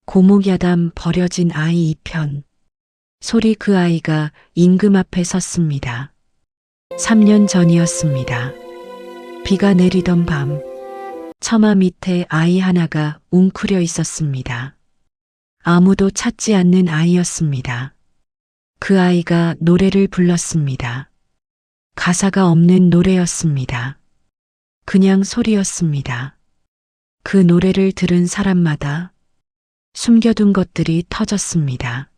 고목야담 버려진 아이 2편. 소리 그 아이가 임금 앞에 섰습니다. 3년 전이었습니다. 비가 내리던 밤, 처마 밑에 아이 하나가 웅크려 있었습니다. 아무도 찾지 않는 아이였습니다. 그 아이가 노래를 불렀습니다. 가사가 없는 노래였습니다. 그냥 소리였습니다. 그 노래를 들은 사람마다 숨겨둔 것들이 터졌습니다.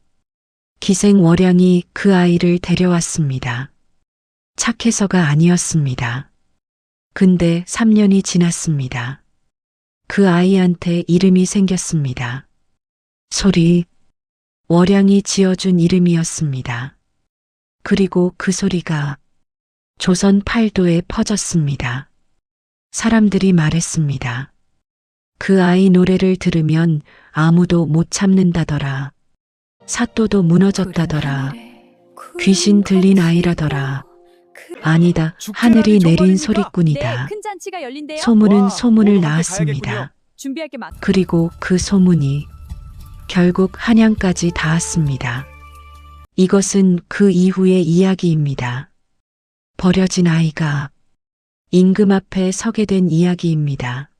기생월양이 그 아이를 데려왔습니다. 착해서가 아니었습니다. 근데 3년이 지났습니다. 그 아이한테 이름이 생겼습니다. 소리, 월양이 지어준 이름이었습니다. 그리고 그 소리가 조선 팔도에 퍼졌습니다. 사람들이 말했습니다. 그 아이 노래를 들으면 아무도 못 참는다더라. 사또도 무너졌다더라. 귀신 들린 아이라더라. 아니다, 하늘이 내린 소리꾼이다. 큰 잔치가 열린대요. 소문은 소문을 낳았습니다. 준비할 게 많. 그리고 그 소문이 결국 한양까지 닿았습니다. 이것은 그 이후의 이야기입니다. 버려진 아이가 임금 앞에 서게 된 이야기입니다.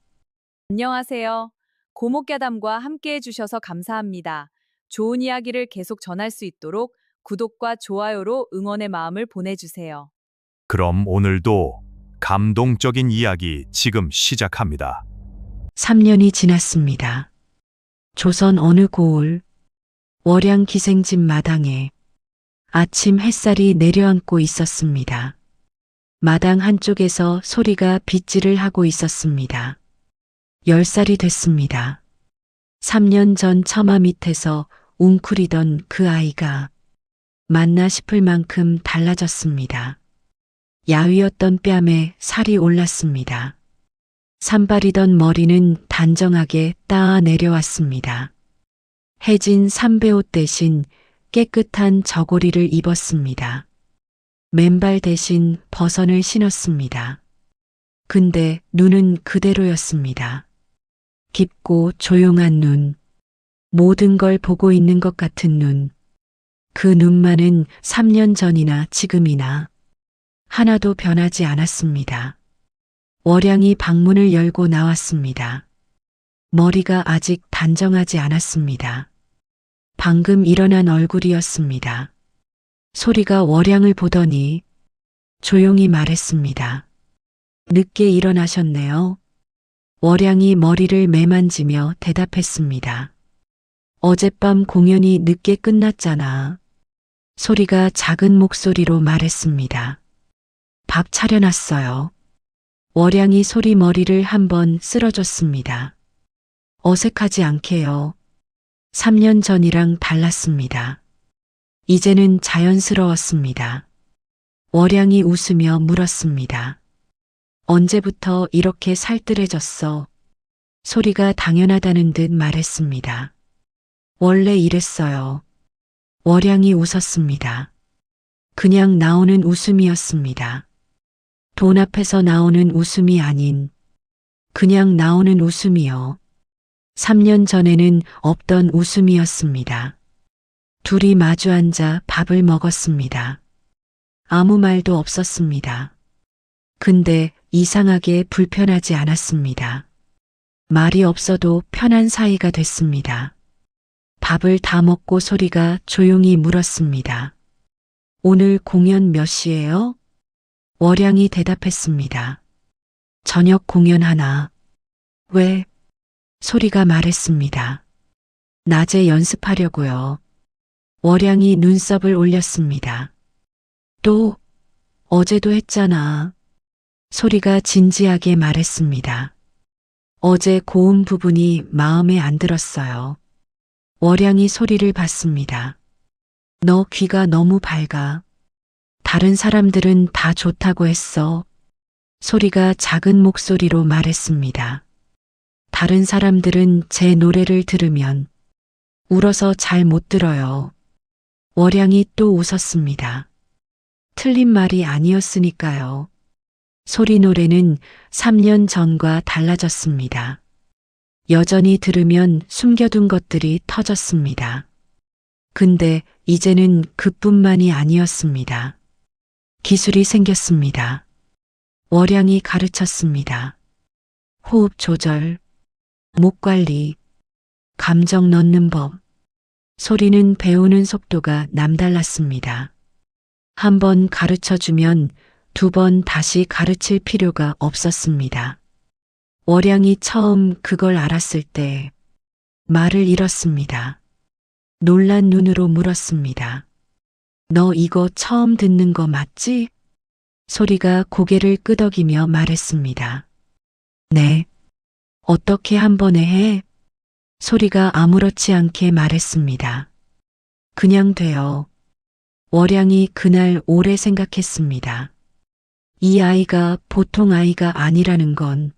안녕하세요. 고목야담과 함께 해주셔서 감사합니다. 좋은 이야기를 계속 전할 수 있도록 구독과 좋아요로 응원의 마음을 보내주세요. 그럼 오늘도 감동적인 이야기 지금 시작합니다. 3년이 지났습니다. 조선 어느 고을, 월양 기생집 마당에 아침 햇살이 내려앉고 있었습니다. 마당 한쪽에서 소리가 빗질을 하고 있었습니다. 10살이 됐습니다. 3년 전 처마 밑에서 웅크리던 그 아이가 맞나 싶을 만큼 달라졌습니다. 야위었던 뺨에 살이 올랐습니다. 산발이던 머리는 단정하게 따아 내려왔습니다. 해진 삼배옷 대신 깨끗한 저고리를 입었습니다. 맨발 대신 버선을 신었습니다. 근데 눈은 그대로였습니다. 깊고 조용한 눈, 모든 걸 보고 있는 것 같은 눈. 그 눈만은 3년 전이나 지금이나 하나도 변하지 않았습니다. 월양이 방문을 열고 나왔습니다. 머리가 아직 단정하지 않았습니다. 방금 일어난 얼굴이었습니다. 소리가 월양을 보더니 조용히 말했습니다. 늦게 일어나셨네요. 월양이 머리를 매만지며 대답했습니다. 어젯밤 공연이 늦게 끝났잖아. 소리가 작은 목소리로 말했습니다. 밥 차려놨어요. 월양이 소리 머리를 한번 쓸어줬습니다. 어색하지 않게요. 3년 전이랑 달랐습니다. 이제는 자연스러웠습니다. 월양이 웃으며 물었습니다. 언제부터 이렇게 살뜰해졌어? 소리가 당연하다는 듯 말했습니다. 원래 이랬어요. 월양이 웃었습니다. 그냥 나오는 웃음이었습니다. 돈 앞에서 나오는 웃음이 아닌 그냥 나오는 웃음이요. 3년 전에는 없던 웃음이었습니다. 둘이 마주 앉아 밥을 먹었습니다. 아무 말도 없었습니다. 근데 이상하게 불편하지 않았습니다. 말이 없어도 편한 사이가 됐습니다. 밥을 다 먹고 소리가 조용히 물었습니다. 오늘 공연 몇 시예요? 월양이 대답했습니다. 저녁 공연 하나. 왜? 소리가 말했습니다. 낮에 연습하려고요. 월양이 눈썹을 올렸습니다. 또? 어제도 했잖아. 소리가 진지하게 말했습니다. 어제 고음 부분이 마음에 안 들었어요. 월양이 소리를 봤습니다. 너 귀가 너무 밝아. 다른 사람들은 다 좋다고 했어. 소리가 작은 목소리로 말했습니다. 다른 사람들은 제 노래를 들으면 울어서 잘 못 들어요. 월양이 또 웃었습니다. 틀린 말이 아니었으니까요. 소리 노래는 3년 전과 달라졌습니다. 여전히 들으면 숨겨둔 것들이 터졌습니다. 근데 이제는 그뿐만이 아니었습니다. 기술이 생겼습니다. 월양이 가르쳤습니다. 호흡 조절, 목 관리, 감정 넣는 법, 소리는 배우는 속도가 남달랐습니다. 한 번 가르쳐주면 두 번 다시 가르칠 필요가 없었습니다. 월양이 처음 그걸 알았을 때 말을 잃었습니다. 놀란 눈으로 물었습니다. 너 이거 처음 듣는 거 맞지? 소리가 고개를 끄덕이며 말했습니다. 네. 어떻게 한 번에 해? 소리가 아무렇지 않게 말했습니다. 그냥 돼요. 월양이 그날 오래 생각했습니다. 이 아이가 보통 아이가 아니라는 건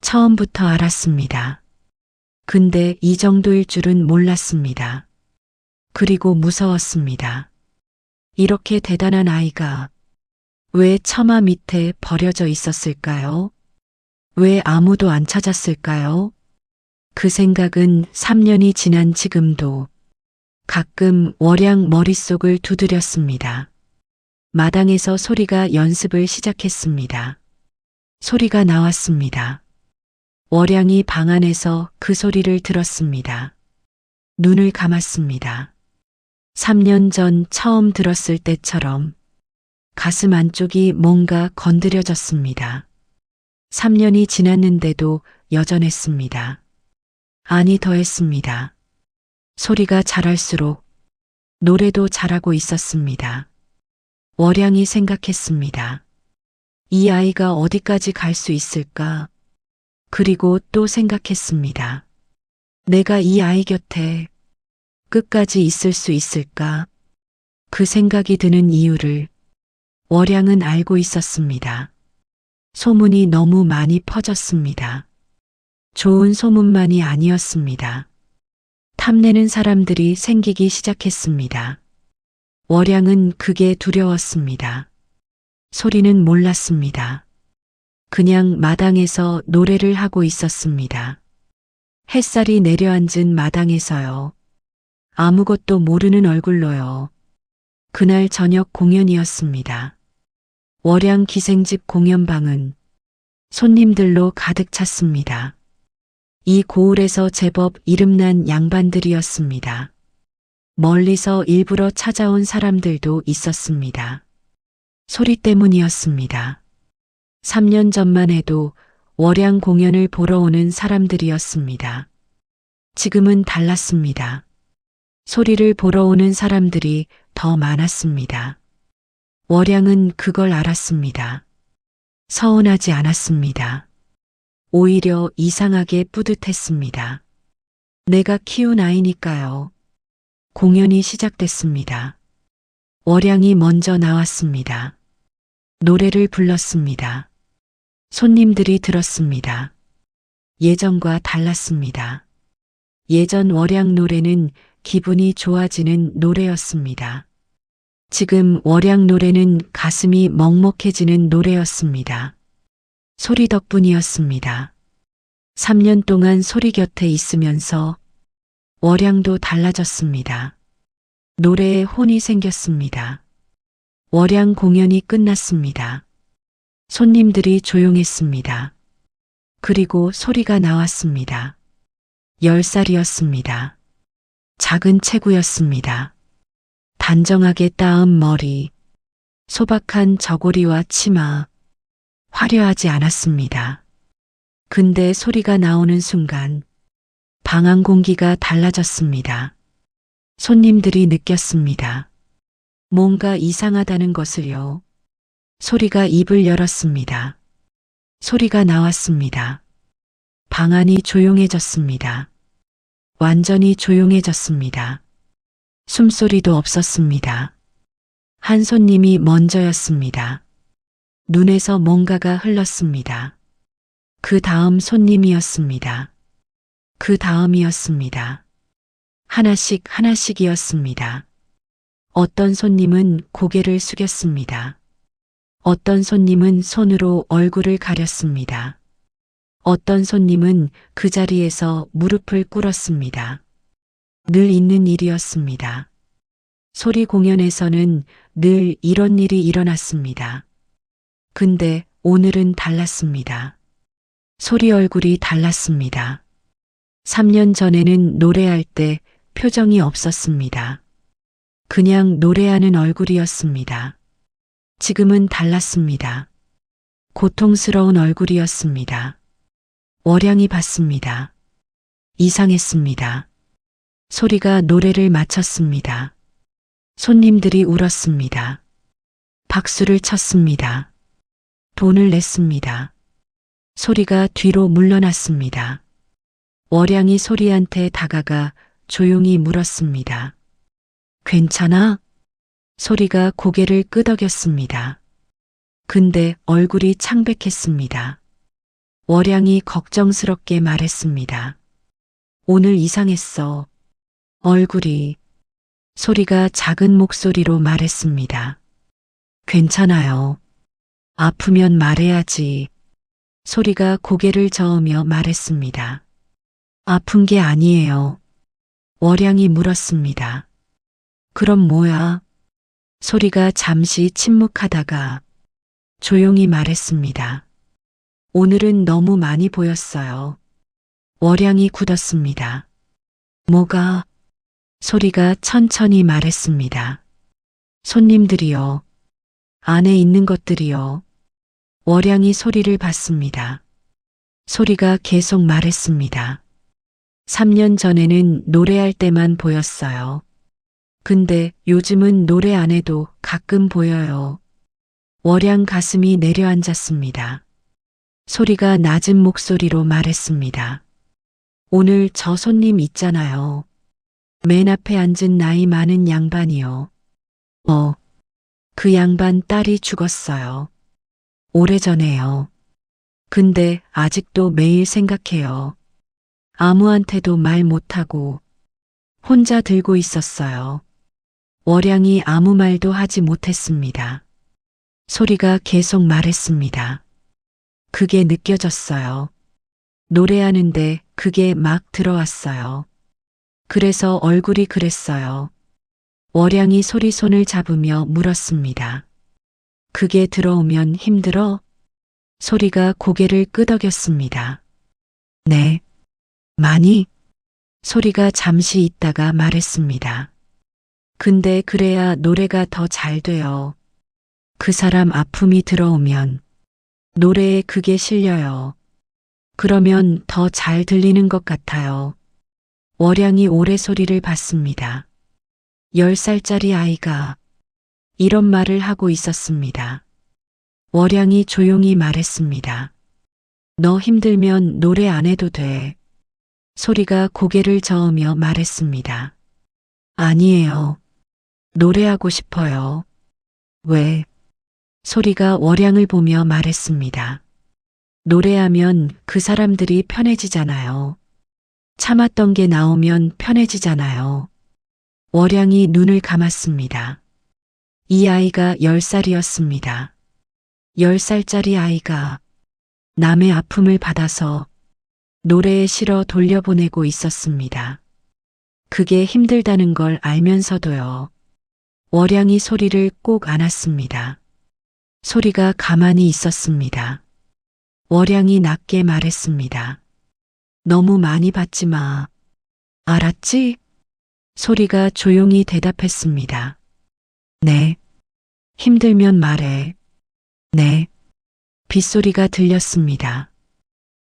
처음부터 알았습니다. 근데 이 정도일 줄은 몰랐습니다. 그리고 무서웠습니다. 이렇게 대단한 아이가 왜 처마 밑에 버려져 있었을까요? 왜 아무도 안 찾았을까요? 그 생각은 3년이 지난 지금도 가끔 월양 머릿속을 두드렸습니다. 마당에서 소리가 연습을 시작했습니다. 소리가 나왔습니다. 월양이 방 안에서 그 소리를 들었습니다. 눈을 감았습니다. 3년 전 처음 들었을 때처럼 가슴 안쪽이 뭔가 건드려졌습니다. 3년이 지났는데도 여전했습니다. 아니 더했습니다. 소리가 잘할수록 노래도 잘하고 있었습니다. 월양이 생각했습니다. 이 아이가 어디까지 갈 수 있을까? 그리고 또 생각했습니다. 내가 이 아이 곁에 끝까지 있을 수 있을까? 그 생각이 드는 이유를 월양은 알고 있었습니다. 소문이 너무 많이 퍼졌습니다. 좋은 소문만이 아니었습니다. 탐내는 사람들이 생기기 시작했습니다. 월양은 그게 두려웠습니다. 소리는 몰랐습니다. 그냥 마당에서 노래를 하고 있었습니다. 햇살이 내려앉은 마당에서요. 아무것도 모르는 얼굴로요. 그날 저녁 공연이었습니다. 월양 기생집 공연방은 손님들로 가득 찼습니다. 이 고을에서 제법 이름난 양반들이었습니다. 멀리서 일부러 찾아온 사람들도 있었습니다. 소리 때문이었습니다. 3년 전만 해도 월양 공연을 보러 오는 사람들이었습니다. 지금은 달랐습니다. 소리를 보러 오는 사람들이 더 많았습니다. 월양은 그걸 알았습니다. 서운하지 않았습니다. 오히려 이상하게 뿌듯했습니다. 내가 키운 아이니까요. 공연이 시작됐습니다. 월양이 먼저 나왔습니다. 노래를 불렀습니다. 손님들이 들었습니다. 예전과 달랐습니다. 예전 월양 노래는 기분이 좋아지는 노래였습니다. 지금 월양 노래는 가슴이 먹먹해지는 노래였습니다. 소리 덕분이었습니다. 3년 동안 소리 곁에 있으면서 월양도 달라졌습니다. 노래에 혼이 생겼습니다. 월양 공연이 끝났습니다. 손님들이 조용했습니다. 그리고 소리가 나왔습니다. 10살이었습니다. 작은 체구였습니다. 단정하게 따은 머리, 소박한 저고리와 치마, 화려하지 않았습니다. 근데 소리가 나오는 순간 방 안 공기가 달라졌습니다. 손님들이 느꼈습니다. 뭔가 이상하다는 것을요. 소리가 입을 열었습니다. 소리가 나왔습니다. 방 안이 조용해졌습니다. 완전히 조용해졌습니다. 숨소리도 없었습니다. 한 손님이 먼저였습니다. 눈에서 뭔가가 흘렀습니다. 그 다음 손님이었습니다. 그 다음이었습니다. 하나씩 하나씩이었습니다. 어떤 손님은 고개를 숙였습니다. 어떤 손님은 손으로 얼굴을 가렸습니다. 어떤 손님은 그 자리에서 무릎을 꿇었습니다. 늘 있는 일이었습니다. 소리 공연에서는 늘 이런 일이 일어났습니다. 근데 오늘은 달랐습니다. 소리 얼굴이 달랐습니다. 3년 전에는 노래할 때 표정이 없었습니다. 그냥 노래하는 얼굴이었습니다. 지금은 달랐습니다. 고통스러운 얼굴이었습니다. 월양이 봤습니다. 이상했습니다. 소리가 노래를 마쳤습니다. 손님들이 울었습니다. 박수를 쳤습니다. 돈을 냈습니다. 소리가 뒤로 물러났습니다. 월양이 소리한테 다가가 조용히 물었습니다. 괜찮아? 소리가 고개를 끄덕였습니다. 근데 얼굴이 창백했습니다. 월양이 걱정스럽게 말했습니다. 오늘 이상했어. 얼굴이. 소리가 작은 목소리로 말했습니다. 괜찮아요. 아프면 말해야지. 소리가 고개를 저으며 말했습니다. 아픈 게 아니에요. 월양이 물었습니다. 그럼 뭐야? 소리가 잠시 침묵하다가 조용히 말했습니다. 오늘은 너무 많이 보였어요. 월양이 굳었습니다. 뭐가? 소리가 천천히 말했습니다. 손님들이요. 안에 있는 것들이요. 월양이 소리를 봤습니다. 소리가 계속 말했습니다. 3년 전에는 노래할 때만 보였어요. 근데 요즘은 노래 안 해도 가끔 보여요. 월양 가슴이 내려앉았습니다. 소리가 낮은 목소리로 말했습니다. 오늘 저 손님 있잖아요. 맨 앞에 앉은 나이 많은 양반이요. 그 양반 딸이 죽었어요. 오래전에요. 근데 아직도 매일 생각해요. 아무한테도 말 못하고 혼자 들고 있었어요. 월양이 아무 말도 하지 못했습니다. 소리가 계속 말했습니다. 그게 느껴졌어요. 노래하는데 그게 막 들어왔어요. 그래서 얼굴이 그랬어요. 월양이 소리 손을 잡으며 물었습니다. 그게 들어오면 힘들어? 소리가 고개를 끄덕였습니다. 네. 많이? 소리가 잠시 있다가 말했습니다. 근데 그래야 노래가 더 잘 돼요. 그 사람 아픔이 들어오면 노래에 그게 실려요. 그러면 더 잘 들리는 것 같아요. 월양이 오래 소리를 봤습니다. 10살짜리 아이가 이런 말을 하고 있었습니다. 월양이 조용히 말했습니다. 너 힘들면 노래 안 해도 돼. 소리가 고개를 저으며 말했습니다. 아니에요. 노래하고 싶어요. 왜? 소리가 월양을 보며 말했습니다. 노래하면 그 사람들이 편해지잖아요. 참았던 게 나오면 편해지잖아요. 월양이 눈을 감았습니다. 이 아이가 10살이었습니다. 10살짜리 아이가 남의 아픔을 받아서 노래에 실어 돌려보내고 있었습니다. 그게 힘들다는 걸 알면서도요. 월양이 소리를 꼭 안았습니다. 소리가 가만히 있었습니다. 월양이 낮게 말했습니다. 너무 많이 받지 마. 알았지? 소리가 조용히 대답했습니다. 네. 힘들면 말해. 네. 빗소리가 들렸습니다.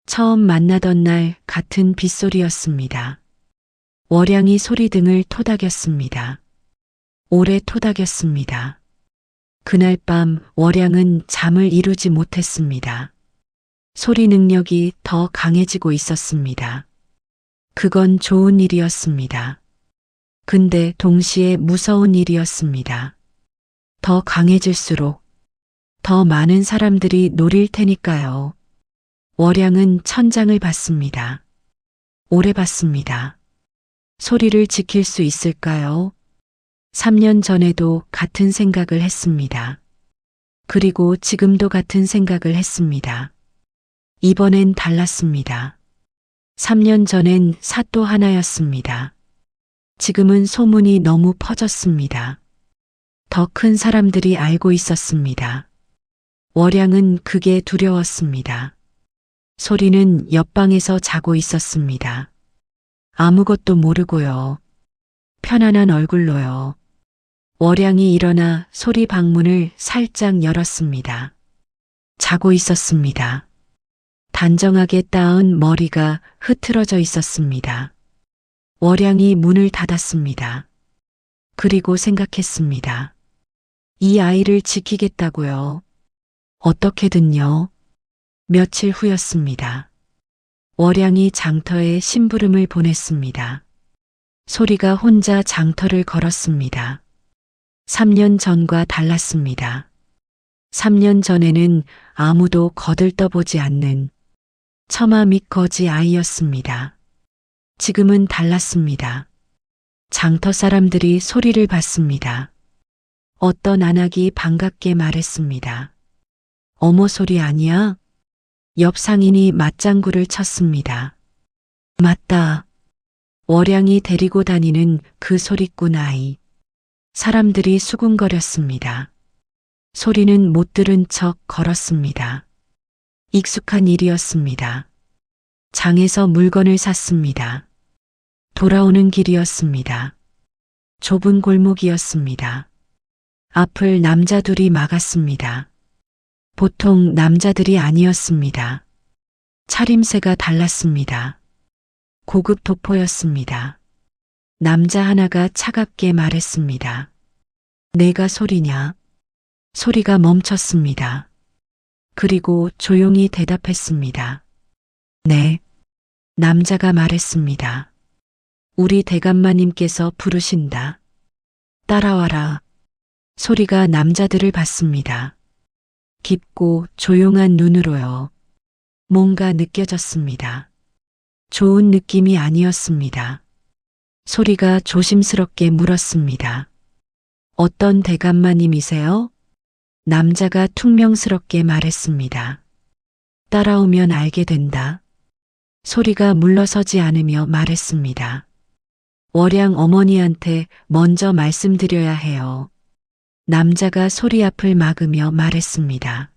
처음 만나던 날 같은 빗소리였습니다. 월양이 소리등을 토닥였습니다. 오래 토닥였습니다. 그날 밤 월양은 잠을 이루지 못했습니다. 소리 능력이 더 강해지고 있었습니다. 그건 좋은 일이었습니다. 근데 동시에 무서운 일이었습니다. 더 강해질수록 더 많은 사람들이 노릴 테니까요. 월양은 천장을 봤습니다. 오래 봤습니다. 소리를 지킬 수 있을까요? 3년 전에도 같은 생각을 했습니다. 그리고 지금도 같은 생각을 했습니다. 이번엔 달랐습니다. 3년 전엔 사또 하나였습니다. 지금은 소문이 너무 퍼졌습니다. 더 큰 사람들이 알고 있었습니다. 월양은 그게 두려웠습니다. 소리는 옆방에서 자고 있었습니다. 아무것도 모르고요. 편안한 얼굴로요. 월양이 일어나 소리 방문을 살짝 열었습니다. 자고 있었습니다. 단정하게 따은 머리가 흐트러져 있었습니다. 월양이 문을 닫았습니다. 그리고 생각했습니다. 이 아이를 지키겠다고요. 어떻게든요. 며칠 후였습니다. 월양이 장터에 심부름을 보냈습니다. 소리가 혼자 장터를 걸었습니다. 3년 전과 달랐습니다. 3년 전에는 아무도 거들떠보지 않는 처마 및 거지 아이였습니다. 지금은 달랐습니다. 장터 사람들이 소리를 봤습니다. 어떤 안악이 반갑게 말했습니다. 어머 소리 아니야? 옆 상인이 맞장구를 쳤습니다. 맞다. 월양이 데리고 다니는 그 소리꾼 아이. 사람들이 수군거렸습니다. 소리는 못 들은 척 걸었습니다. 익숙한 일이었습니다. 장에서 물건을 샀습니다. 돌아오는 길이었습니다. 좁은 골목이었습니다. 앞을 남자 둘이 막았습니다. 보통 남자들이 아니었습니다. 차림새가 달랐습니다. 고급 도포였습니다. 남자 하나가 차갑게 말했습니다. 내가 소리냐? 소리가 멈췄습니다. 그리고 조용히 대답했습니다. 네. 남자가 말했습니다. 우리 대감마님께서 부르신다. 따라와라. 소리가 남자들을 봤습니다. 깊고 조용한 눈으로요. 뭔가 느껴졌습니다. 좋은 느낌이 아니었습니다. 소리가 조심스럽게 물었습니다. 어떤 대감마님이세요? 남자가 퉁명스럽게 말했습니다. 따라오면 알게 된다. 소리가 물러서지 않으며 말했습니다. 월양 어머니한테 먼저 말씀드려야 해요. 남자가 소리 앞을 막으며 말했습니다.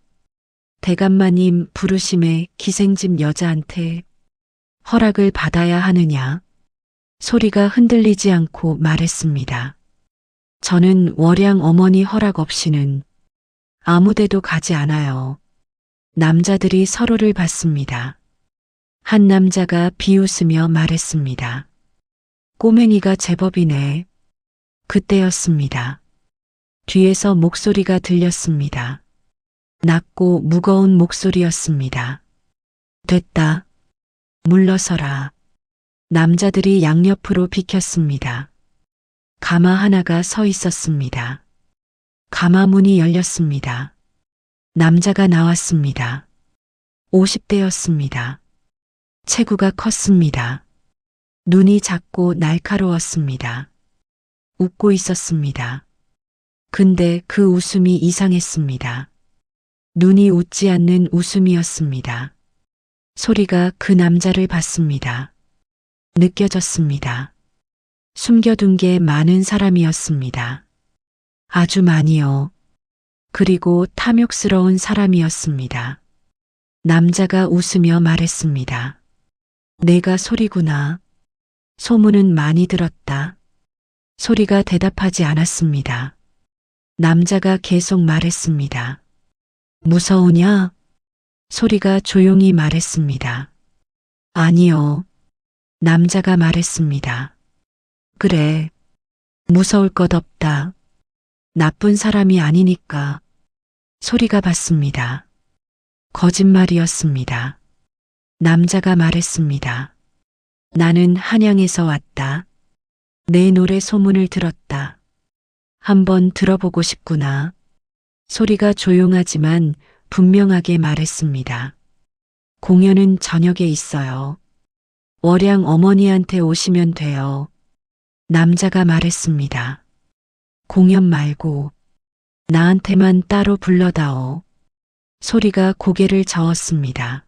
대감마님 부르심에 기생집 여자한테 허락을 받아야 하느냐? 소리가 흔들리지 않고 말했습니다. 저는 월양 어머니 허락 없이는 아무데도 가지 않아요. 남자들이 서로를 봤습니다. 한 남자가 비웃으며 말했습니다. 꼬맹이가 제법이네. 그때였습니다. 뒤에서 목소리가 들렸습니다. 낮고 무거운 목소리였습니다. 됐다. 물러서라. 남자들이 양옆으로 비켰습니다. 가마 하나가 서 있었습니다. 가마 문이 열렸습니다. 남자가 나왔습니다. 50대였습니다. 체구가 컸습니다. 눈이 작고 날카로웠습니다. 웃고 있었습니다. 근데 그 웃음이 이상했습니다. 눈이 웃지 않는 웃음이었습니다. 소리가 그 남자를 봤습니다. 느껴졌습니다. 숨겨둔 게 많은 사람이었습니다. 아주 많이요. 그리고 탐욕스러운 사람이었습니다. 남자가 웃으며 말했습니다. 내가 소리구나. 소문은 많이 들었다. 소리가 대답하지 않았습니다. 남자가 계속 말했습니다. 무서우냐? 소리가 조용히 말했습니다. 아니요. 남자가 말했습니다. 그래. 무서울 것 없다. 나쁜 사람이 아니니까. 소리가 받습니다. 거짓말이었습니다. 남자가 말했습니다. 나는 한양에서 왔다. 내 노래 소문을 들었다. 한번 들어보고 싶구나. 소리가 조용하지만 분명하게 말했습니다. 공연은 저녁에 있어요. 월양 어머니한테 오시면 돼요. 남자가 말했습니다. 공연 말고 나한테만 따로 불러다오. 소리가 고개를 저었습니다.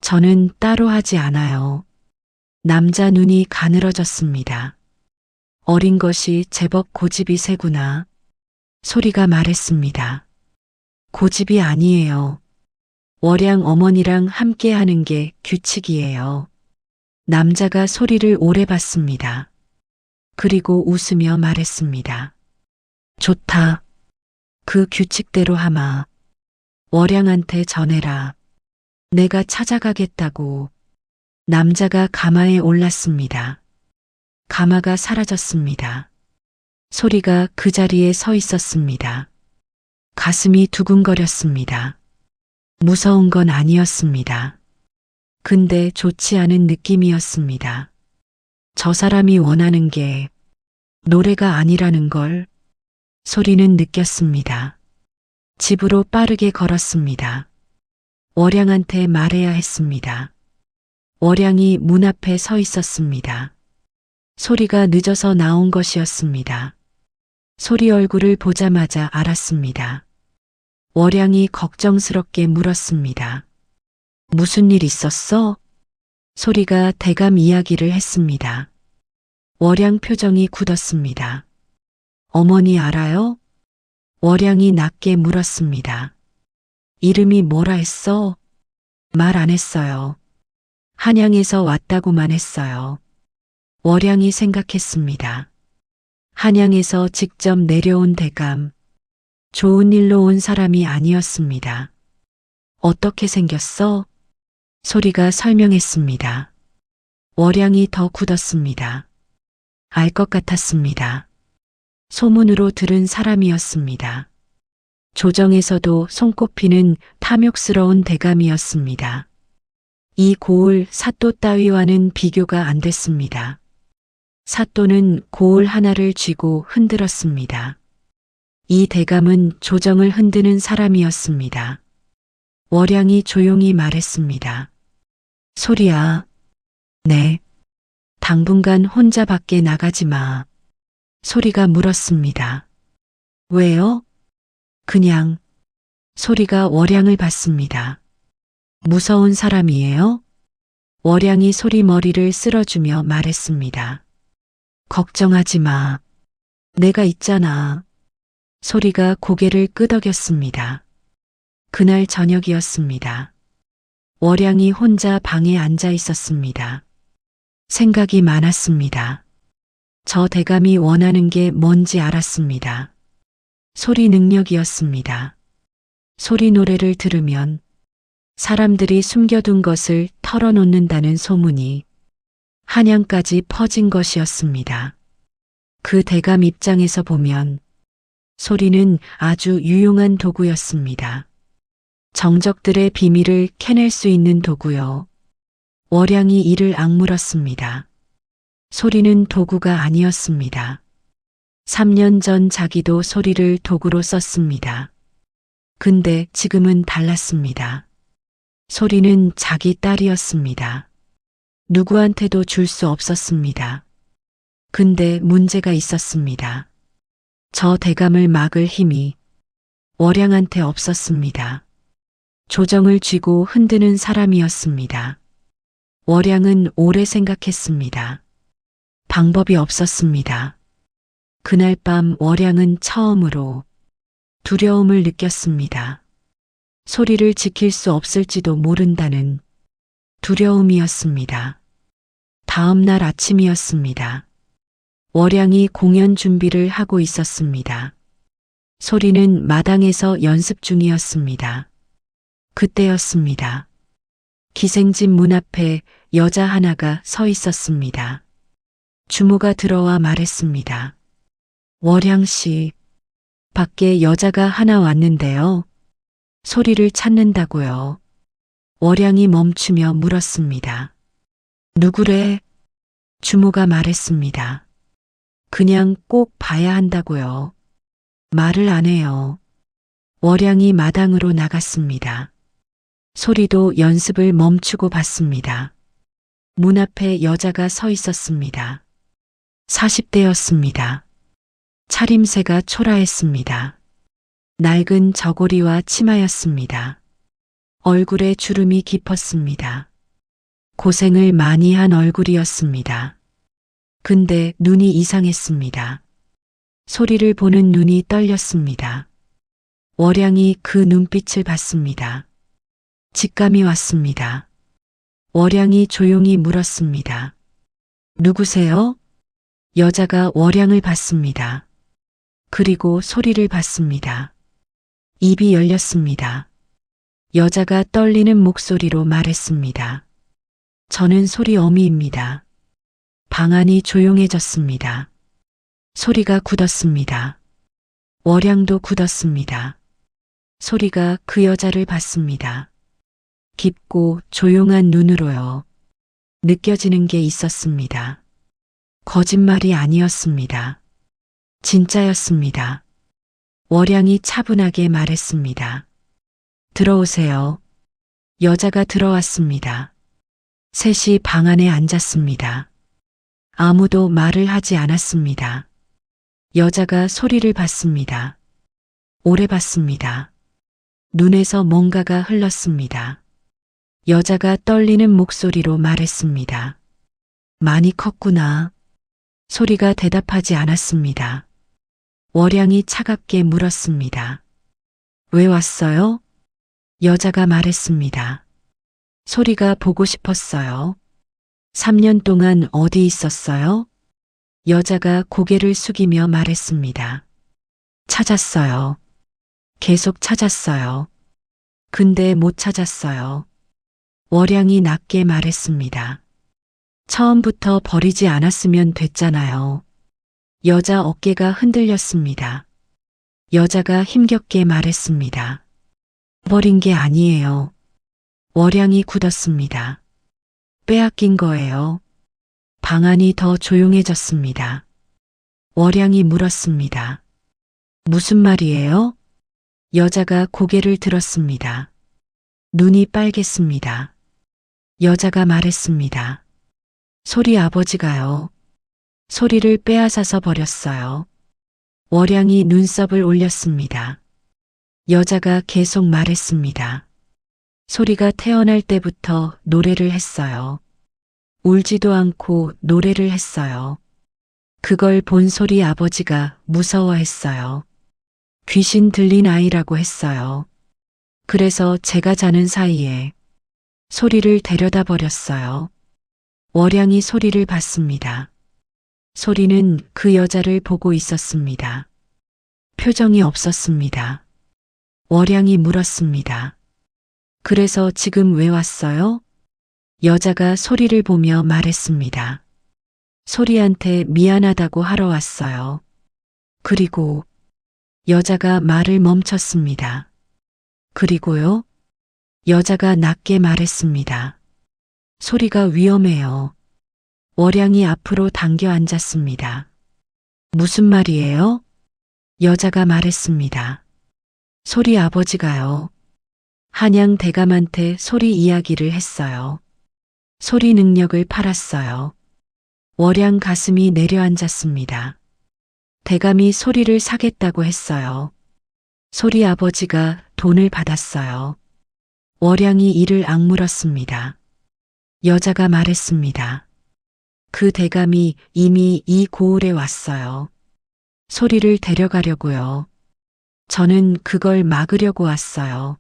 저는 따로 하지 않아요. 남자 눈이 가늘어졌습니다. 어린 것이 제법 고집이 세구나. 소리가 말했습니다. 고집이 아니에요. 월양 어머니랑 함께 하는 게 규칙이에요. 남자가 소리를 오래 봤습니다. 그리고 웃으며 말했습니다. 좋다. 그 규칙대로 하마. 월양한테 전해라. 내가 찾아가겠다고. 남자가 가마에 올랐습니다. 가마가 사라졌습니다. 소리가 그 자리에 서 있었습니다. 가슴이 두근거렸습니다. 무서운 건 아니었습니다. 근데 좋지 않은 느낌이었습니다. 저 사람이 원하는 게 노래가 아니라는 걸 소리는 느꼈습니다. 집으로 빠르게 걸었습니다. 월양한테 말해야 했습니다. 월양이 문 앞에 서 있었습니다. 소리가 늦어서 나온 것이었습니다. 소리 얼굴을 보자마자 알았습니다. 월양이 걱정스럽게 물었습니다. 무슨 일 있었어? 소리가 대감 이야기를 했습니다. 월양 표정이 굳었습니다. 어머니 알아요? 월양이 낮게 물었습니다. 이름이 뭐라 했어? 말 안 했어요. 한양에서 왔다고만 했어요. 월양이 생각했습니다. 한양에서 직접 내려온 대감. 좋은 일로 온 사람이 아니었습니다. 어떻게 생겼어? 소리가 설명했습니다. 월양이 더 굳었습니다. 알 것 같았습니다. 소문으로 들은 사람이었습니다. 조정에서도 손꼽히는 탐욕스러운 대감이었습니다. 이 고을 사또 따위와는 비교가 안 됐습니다. 사또는 고을 하나를 쥐고 흔들었습니다. 이 대감은 조정을 흔드는 사람이었습니다. 월양이 조용히 말했습니다. 소리야. 네. 당분간 혼자 밖에 나가지 마. 소리가 물었습니다. 왜요? 그냥. 소리가 월양을 봤습니다. 무서운 사람이에요? 월양이 소리 머리를 쓸어주며 말했습니다. 걱정하지 마. 내가 있잖아. 소리가 고개를 끄덕였습니다. 그날 저녁이었습니다. 월양이 혼자 방에 앉아 있었습니다. 생각이 많았습니다. 저 대감이 원하는 게 뭔지 알았습니다. 소리 능력이었습니다. 소리 노래를 들으면 사람들이 숨겨둔 것을 털어놓는다는 소문이 한양까지 퍼진 것이었습니다. 그 대감 입장에서 보면 소리는 아주 유용한 도구였습니다. 정적들의 비밀을 캐낼 수 있는 도구요. 월양이 이를 악물었습니다. 소리는 도구가 아니었습니다. 3년 전 자기도 소리를 도구로 썼습니다. 근데 지금은 달랐습니다. 소리는 자기 딸이었습니다. 누구한테도 줄 수 없었습니다. 근데 문제가 있었습니다. 저 대감을 막을 힘이 월양한테 없었습니다. 조정을 쥐고 흔드는 사람이었습니다. 월양은 오래 생각했습니다. 방법이 없었습니다. 그날 밤 월양은 처음으로 두려움을 느꼈습니다. 소리를 지킬 수 없을지도 모른다는 두려움이었습니다. 다음 날 아침이었습니다. 월양이 공연 준비를 하고 있었습니다. 소리는 마당에서 연습 중이었습니다. 그때였습니다. 기생집 문 앞에 여자 하나가 서 있었습니다. 주모가 들어와 말했습니다. 월양 씨, 밖에 여자가 하나 왔는데요. 소리를 찾는다고요. 월양이 멈추며 물었습니다. 누구래? 주모가 말했습니다. 그냥 꼭 봐야 한다고요. 말을 안 해요. 월양이 마당으로 나갔습니다. 소리도 연습을 멈추고 봤습니다. 문 앞에 여자가 서 있었습니다. 40대였습니다. 차림새가 초라했습니다. 낡은 저고리와 치마였습니다. 얼굴에 주름이 깊었습니다. 고생을 많이 한 얼굴이었습니다. 근데 눈이 이상했습니다. 소리를 보는 눈이 떨렸습니다. 월양이 그 눈빛을 봤습니다. 직감이 왔습니다. 월양이 조용히 물었습니다. 누구세요? 여자가 월양을 봤습니다. 그리고 소리를 봤습니다. 입이 열렸습니다. 여자가 떨리는 목소리로 말했습니다. 저는 소리 어미입니다. 방 안이 조용해졌습니다. 소리가 굳었습니다. 월양도 굳었습니다. 소리가 그 여자를 봤습니다. 깊고 조용한 눈으로요. 느껴지는 게 있었습니다. 거짓말이 아니었습니다. 진짜였습니다. 월양이 차분하게 말했습니다. 들어오세요. 여자가 들어왔습니다. 셋이 방 안에 앉았습니다. 아무도 말을 하지 않았습니다. 여자가 소리를 봤습니다. 오래 봤습니다. 눈에서 뭔가가 흘렀습니다. 여자가 떨리는 목소리로 말했습니다. 많이 컸구나. 소리가 대답하지 않았습니다. 월양이 차갑게 물었습니다. 왜 왔어요? 여자가 말했습니다. 소리가 보고 싶었어요. 3년 동안 어디 있었어요? 여자가 고개를 숙이며 말했습니다. 찾았어요. 계속 찾았어요. 근데 못 찾았어요. 월양이 낮게 말했습니다. 처음부터 버리지 않았으면 됐잖아요. 여자 어깨가 흔들렸습니다. 여자가 힘겹게 말했습니다. 버린 게 아니에요. 월양이 굳었습니다. 빼앗긴 거예요. 방 안이 더 조용해졌습니다. 월양이 물었습니다. 무슨 말이에요? 여자가 고개를 들었습니다. 눈이 빨갰습니다. 여자가 말했습니다. 소리 아버지가요. 소리를 빼앗아서 버렸어요. 월양이 눈썹을 올렸습니다. 여자가 계속 말했습니다. 소리가 태어날 때부터 노래를 했어요. 울지도 않고 노래를 했어요. 그걸 본 소리 아버지가 무서워했어요. 귀신 들린 아이라고 했어요. 그래서 제가 자는 사이에 소리를 데려다 버렸어요. 월양이 소리를 봤습니다. 소리는 그 여자를 보고 있었습니다. 표정이 없었습니다. 월양이 물었습니다. 그래서 지금 왜 왔어요? 여자가 소리를 보며 말했습니다. 소리한테 미안하다고 하러 왔어요. 그리고 여자가 말을 멈췄습니다. 그리고요? 여자가 낮게 말했습니다. 소리가 위험해요. 월양이 앞으로 당겨 앉았습니다. 무슨 말이에요? 여자가 말했습니다. 소리 아버지가요. 한양 대감한테 소리 이야기를 했어요. 소리 능력을 팔았어요. 월양 가슴이 내려앉았습니다. 대감이 소리를 사겠다고 했어요. 소리 아버지가 돈을 받았어요. 월양이 이를 악물었습니다. 여자가 말했습니다. 그 대감이 이미 이 고을에 왔어요. 소리를 데려가려고요. 저는 그걸 막으려고 왔어요.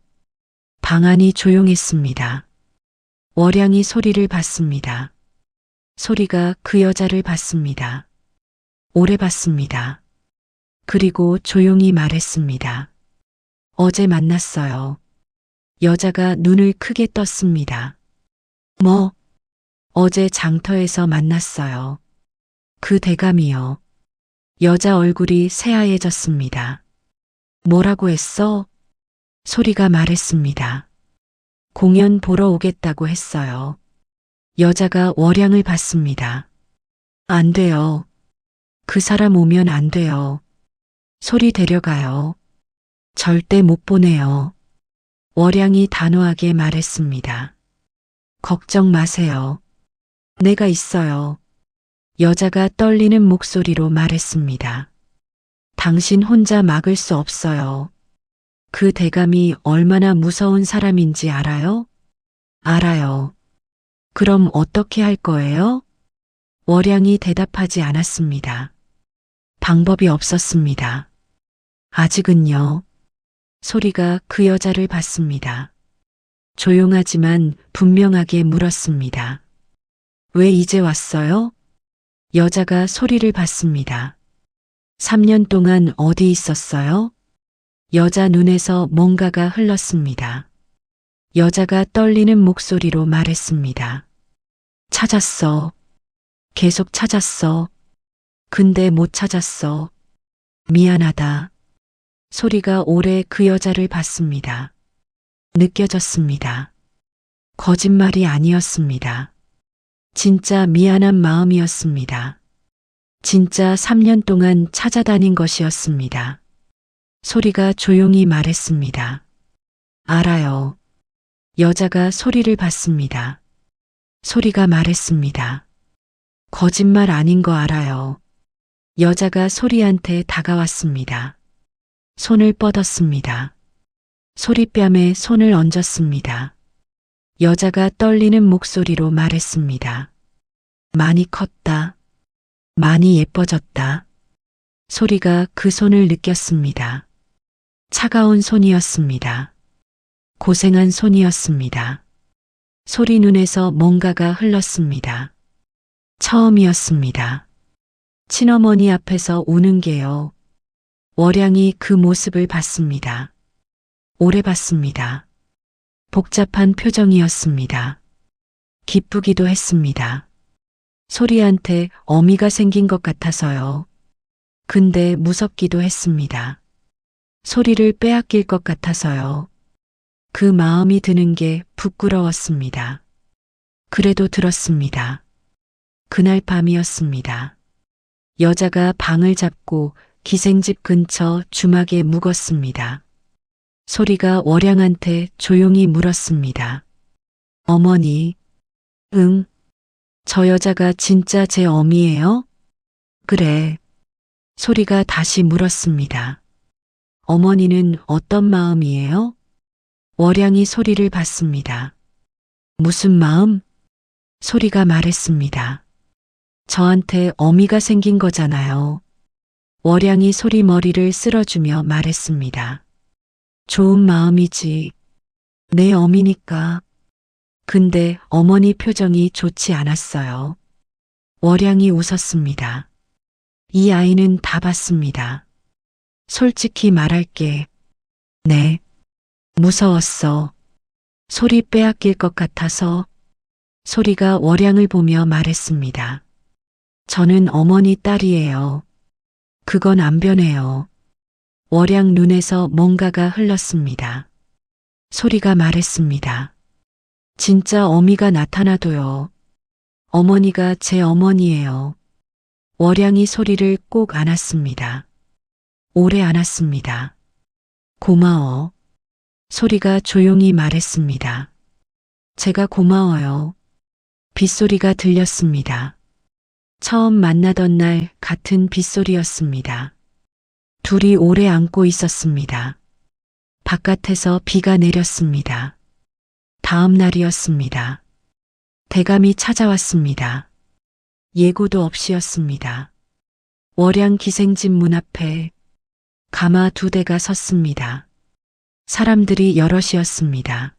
방 안이 조용했습니다. 월양이 소리를 봤습니다. 소리가 그 여자를 봤습니다. 오래 봤습니다. 그리고 조용히 말했습니다. 어제 만났어요. 여자가 눈을 크게 떴습니다. 뭐? 어제 장터에서 만났어요. 그 대감이요. 여자 얼굴이 새하얘졌습니다. 뭐라고 했어? 소리가 말했습니다. 공연 보러 오겠다고 했어요. 여자가 월양을 봤습니다. 안 돼요. 그 사람 오면 안 돼요. 소리 데려가요. 절대 못 보내요. 월양이 단호하게 말했습니다. 걱정 마세요. 내가 있어요. 여자가 떨리는 목소리로 말했습니다. 당신 혼자 막을 수 없어요. 그 대감이 얼마나 무서운 사람인지 알아요? 알아요. 그럼 어떻게 할 거예요? 월양이 대답하지 않았습니다. 방법이 없었습니다. 아직은요. 소리가 그 여자를 봤습니다. 조용하지만 분명하게 물었습니다. 왜 이제 왔어요? 여자가 소리를 받습니다. 3년 동안 어디 있었어요? 여자 눈에서 뭔가가 흘렀습니다. 여자가 떨리는 목소리로 말했습니다. 찾았어. 계속 찾았어. 근데 못 찾았어. 미안하다. 소리가 오래 그 여자를 봤습니다. 느껴졌습니다. 거짓말이 아니었습니다. 진짜 미안한 마음이었습니다. 진짜 3년 동안 찾아다닌 것이었습니다. 소리가 조용히 말했습니다. 알아요. 여자가 소리를 받습니다. 소리가 말했습니다. 거짓말 아닌 거 알아요. 여자가 소리한테 다가왔습니다. 손을 뻗었습니다. 소리뺨에 손을 얹었습니다. 여자가 떨리는 목소리로 말했습니다. 많이 컸다. 많이 예뻐졌다. 소리가 그 손을 느꼈습니다. 차가운 손이었습니다. 고생한 손이었습니다. 소리 눈에서 뭔가가 흘렀습니다. 처음이었습니다. 친어머니 앞에서 우는 게요. 월양이 그 모습을 봤습니다. 오래 봤습니다. 복잡한 표정이었습니다. 기쁘기도 했습니다. 소리한테 어미가 생긴 것 같아서요. 근데 무섭기도 했습니다. 소리를 빼앗길 것 같아서요. 그 마음이 드는 게 부끄러웠습니다. 그래도 들었습니다. 그날 밤이었습니다. 여자가 방을 잡고 기생집 근처 주막에 묵었습니다. 소리가 월양한테 조용히 물었습니다. 어머니, 응, 저 여자가 진짜 제 어미예요? 그래. 소리가 다시 물었습니다. 어머니는 어떤 마음이에요? 월양이 소리를 받습니다. 무슨 마음? 소리가 말했습니다. 저한테 어미가 생긴 거잖아요. 월양이 소리 머리를 쓸어주며 말했습니다. 좋은 마음이지. 내 어미니까. 근데 어머니 표정이 좋지 않았어요. 월양이 웃었습니다. 이 아이는 다 봤습니다. 솔직히 말할게. 네. 무서웠어. 소리 빼앗길 것 같아서. 소리가 월양을 보며 말했습니다. 저는 어머니 딸이에요. 그건 안 변해요. 월양 눈에서 뭔가가 흘렀습니다. 소리가 말했습니다. 진짜 어미가 나타나도요. 어머니가 제 어머니예요. 월양이 소리를 꼭 안았습니다. 오래 안았습니다. 고마워. 소리가 조용히 말했습니다. 제가 고마워요. 빗소리가 들렸습니다. 처음 만나던 날 같은 빗소리였습니다. 둘이 오래 안고 있었습니다. 바깥에서 비가 내렸습니다. 다음 날이었습니다. 대감이 찾아왔습니다. 예고도 없이였습니다. 월양 기생집 문 앞에 가마 2대가 섰습니다. 사람들이 여럿이었습니다.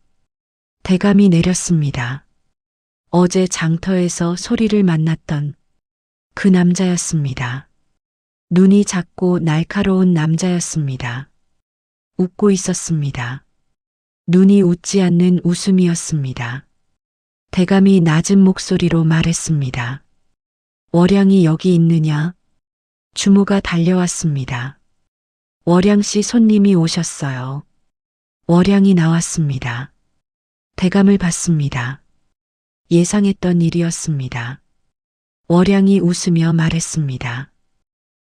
대감이 내렸습니다. 어제 장터에서 소리를 만났던 그 남자였습니다. 눈이 작고 날카로운 남자였습니다. 웃고 있었습니다. 눈이 웃지 않는 웃음이었습니다. 대감이 낮은 목소리로 말했습니다. 월양이 여기 있느냐? 주모가 달려왔습니다. 월양 씨 손님이 오셨어요. 월양이 나왔습니다. 대감을 봤습니다. 예상했던 일이었습니다. 월양이 웃으며 말했습니다.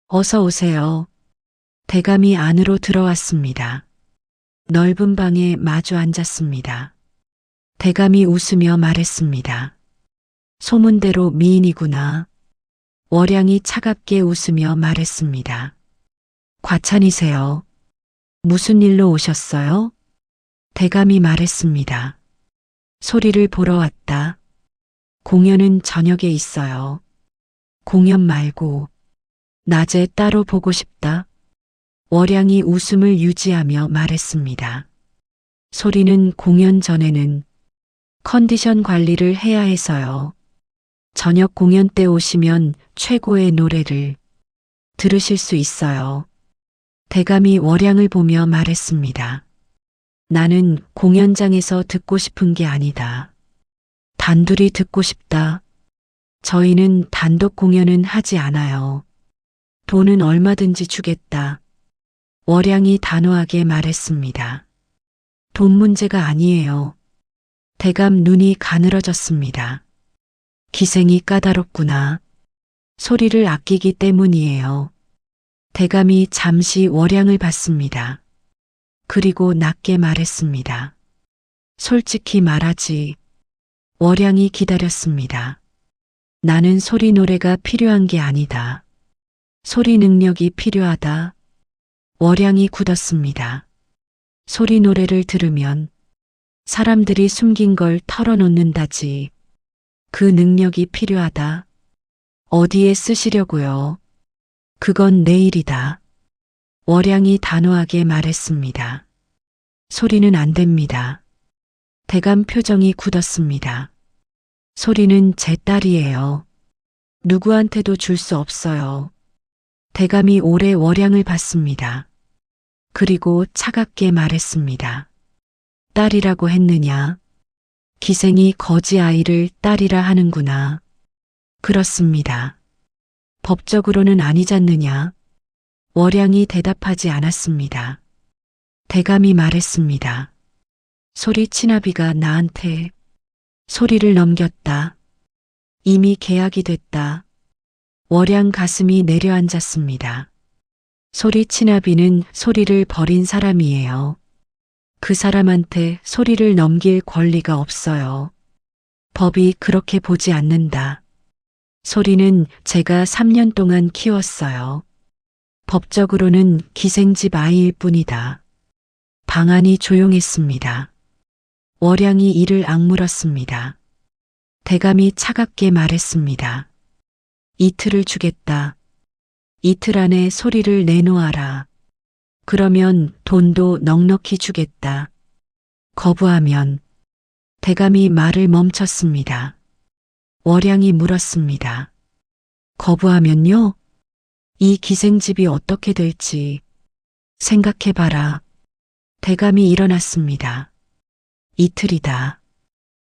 어서 오세요. 대감이 안으로 들어왔습니다. 넓은 방에 마주 앉았습니다. 대감이 웃으며 말했습니다. 소문대로 미인이구나. 월양이 차갑게 웃으며 말했습니다. 과찬이세요. 무슨 일로 오셨어요? 대감이 말했습니다. 소리를 보러 왔다. 공연은 저녁에 있어요. 공연 말고 낮에 따로 보고 싶다. 월양이 웃음을 유지하며 말했습니다. 소리는 공연 전에는 컨디션 관리를 해야 해서요. 저녁 공연 때 오시면 최고의 노래를 들으실 수 있어요. 대감이 월양을 보며 말했습니다. 나는 공연장에서 듣고 싶은 게 아니다. 단둘이 듣고 싶다. 저희는 단독 공연은 하지 않아요. 돈은 얼마든지 주겠다. 월양이 단호하게 말했습니다. 돈 문제가 아니에요. 대감 눈이 가늘어졌습니다. 기생이 까다롭구나. 소리를 아끼기 때문이에요. 대감이 잠시 월양을 봤습니다. 그리고 낮게 말했습니다. 솔직히 말하지. 월양이 기다렸습니다. 나는 소리 노래가 필요한 게 아니다. 소리 능력이 필요하다. 월양이 굳었습니다. 소리 노래를 들으면 사람들이 숨긴 걸 털어놓는다지. 그 능력이 필요하다. 어디에 쓰시려고요? 그건 내일이다. 월양이 단호하게 말했습니다. 소리는 안 됩니다. 대감 표정이 굳었습니다. 소리는 제 딸이에요. 누구한테도 줄 수 없어요. 대감이 오래 월양을 봤습니다. 그리고 차갑게 말했습니다. 딸이라고 했느냐? 기생이 거지 아이를 딸이라 하는구나. 그렇습니다. 법적으로는 아니잖느냐? 월양이 대답하지 않았습니다. 대감이 말했습니다. 소리 친아비가 나한테 소리를 넘겼다. 이미 계약이 됐다. 월양 가슴이 내려앉았습니다. 소리 친아비는 소리를 버린 사람이에요. 그 사람한테 소리를 넘길 권리가 없어요. 법이 그렇게 보지 않는다. 소리는 제가 3년 동안 키웠어요. 법적으로는 기생집 아이일 뿐이다. 방안이 조용했습니다. 월양이 이를 악물었습니다. 대감이 차갑게 말했습니다. 이틀을 주겠다. 이틀 안에 소리를 내놓아라. 그러면 돈도 넉넉히 주겠다. 거부하면 대감이 말을 멈췄습니다. 월양이 물었습니다. 거부하면요? 이 기생집이 어떻게 될지 생각해봐라. 대감이 일어났습니다. 이틀이다.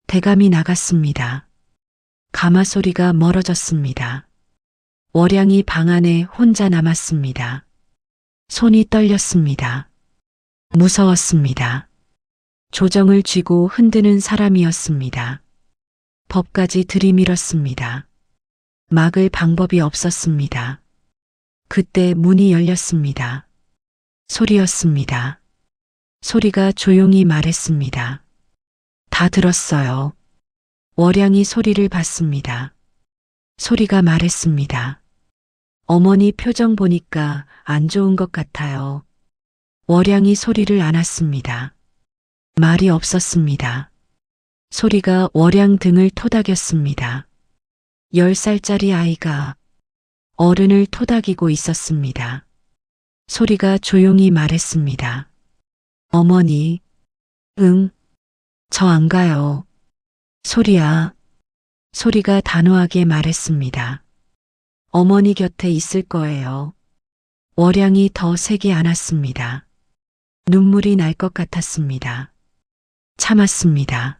대감이 나갔습니다. 가마소리가 멀어졌습니다. 월양이 방 안에 혼자 남았습니다. 손이 떨렸습니다. 무서웠습니다. 조정을 쥐고 흔드는 사람이었습니다. 법까지 들이밀었습니다. 막을 방법이 없었습니다. 그때 문이 열렸습니다. 소리였습니다. 소리가 조용히 말했습니다. 다 들었어요. 월양이 소리를 봤습니다. 소리가 말했습니다. 어머니 표정 보니까 안 좋은 것 같아요. 월양이 소리를 안았습니다. 말이 없었습니다. 소리가 월양 등을 토닥였습니다. 10살짜리 아이가 어른을 토닥이고 있었습니다. 소리가 조용히 말했습니다. 어머니, 응, 저 안 가요. 소리야. 소리가 단호하게 말했습니다. 어머니 곁에 있을 거예요. 월양이 더 세게 안았습니다. 눈물이 날 것 같았습니다. 참았습니다.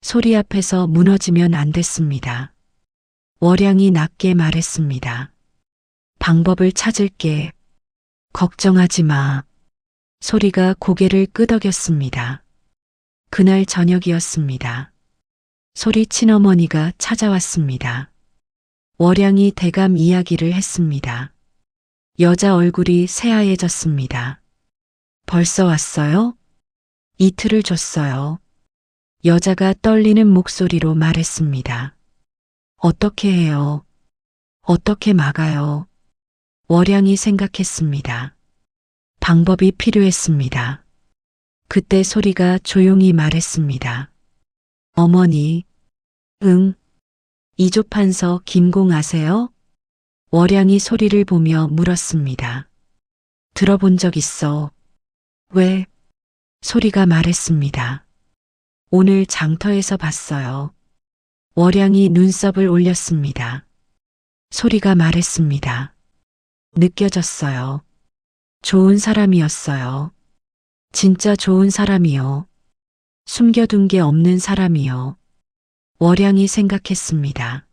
소리 앞에서 무너지면 안 됐습니다. 월양이 낮게 말했습니다. 방법을 찾을게. 걱정하지 마. 소리가 고개를 끄덕였습니다. 그날 저녁이었습니다. 소리 친어머니가 찾아왔습니다. 월양이 대감 이야기를 했습니다. 여자 얼굴이 새하얘졌습니다. 벌써 왔어요? 이틀을 줬어요. 여자가 떨리는 목소리로 말했습니다. 어떻게 해요? 어떻게 막아요? 월양이 생각했습니다. 방법이 필요했습니다. 그때 소리가 조용히 말했습니다. 어머니, 응, 이조판서 김공 아세요? 월양이 소리를 보며 물었습니다. 들어본 적 있어. 왜? 소리가 말했습니다. 오늘 장터에서 봤어요. 월양이 눈썹을 올렸습니다. 소리가 말했습니다. 느껴졌어요. 좋은 사람이었어요. 진짜 좋은 사람이요. 숨겨둔 게 없는 사람이요. 월양이 생각했습니다.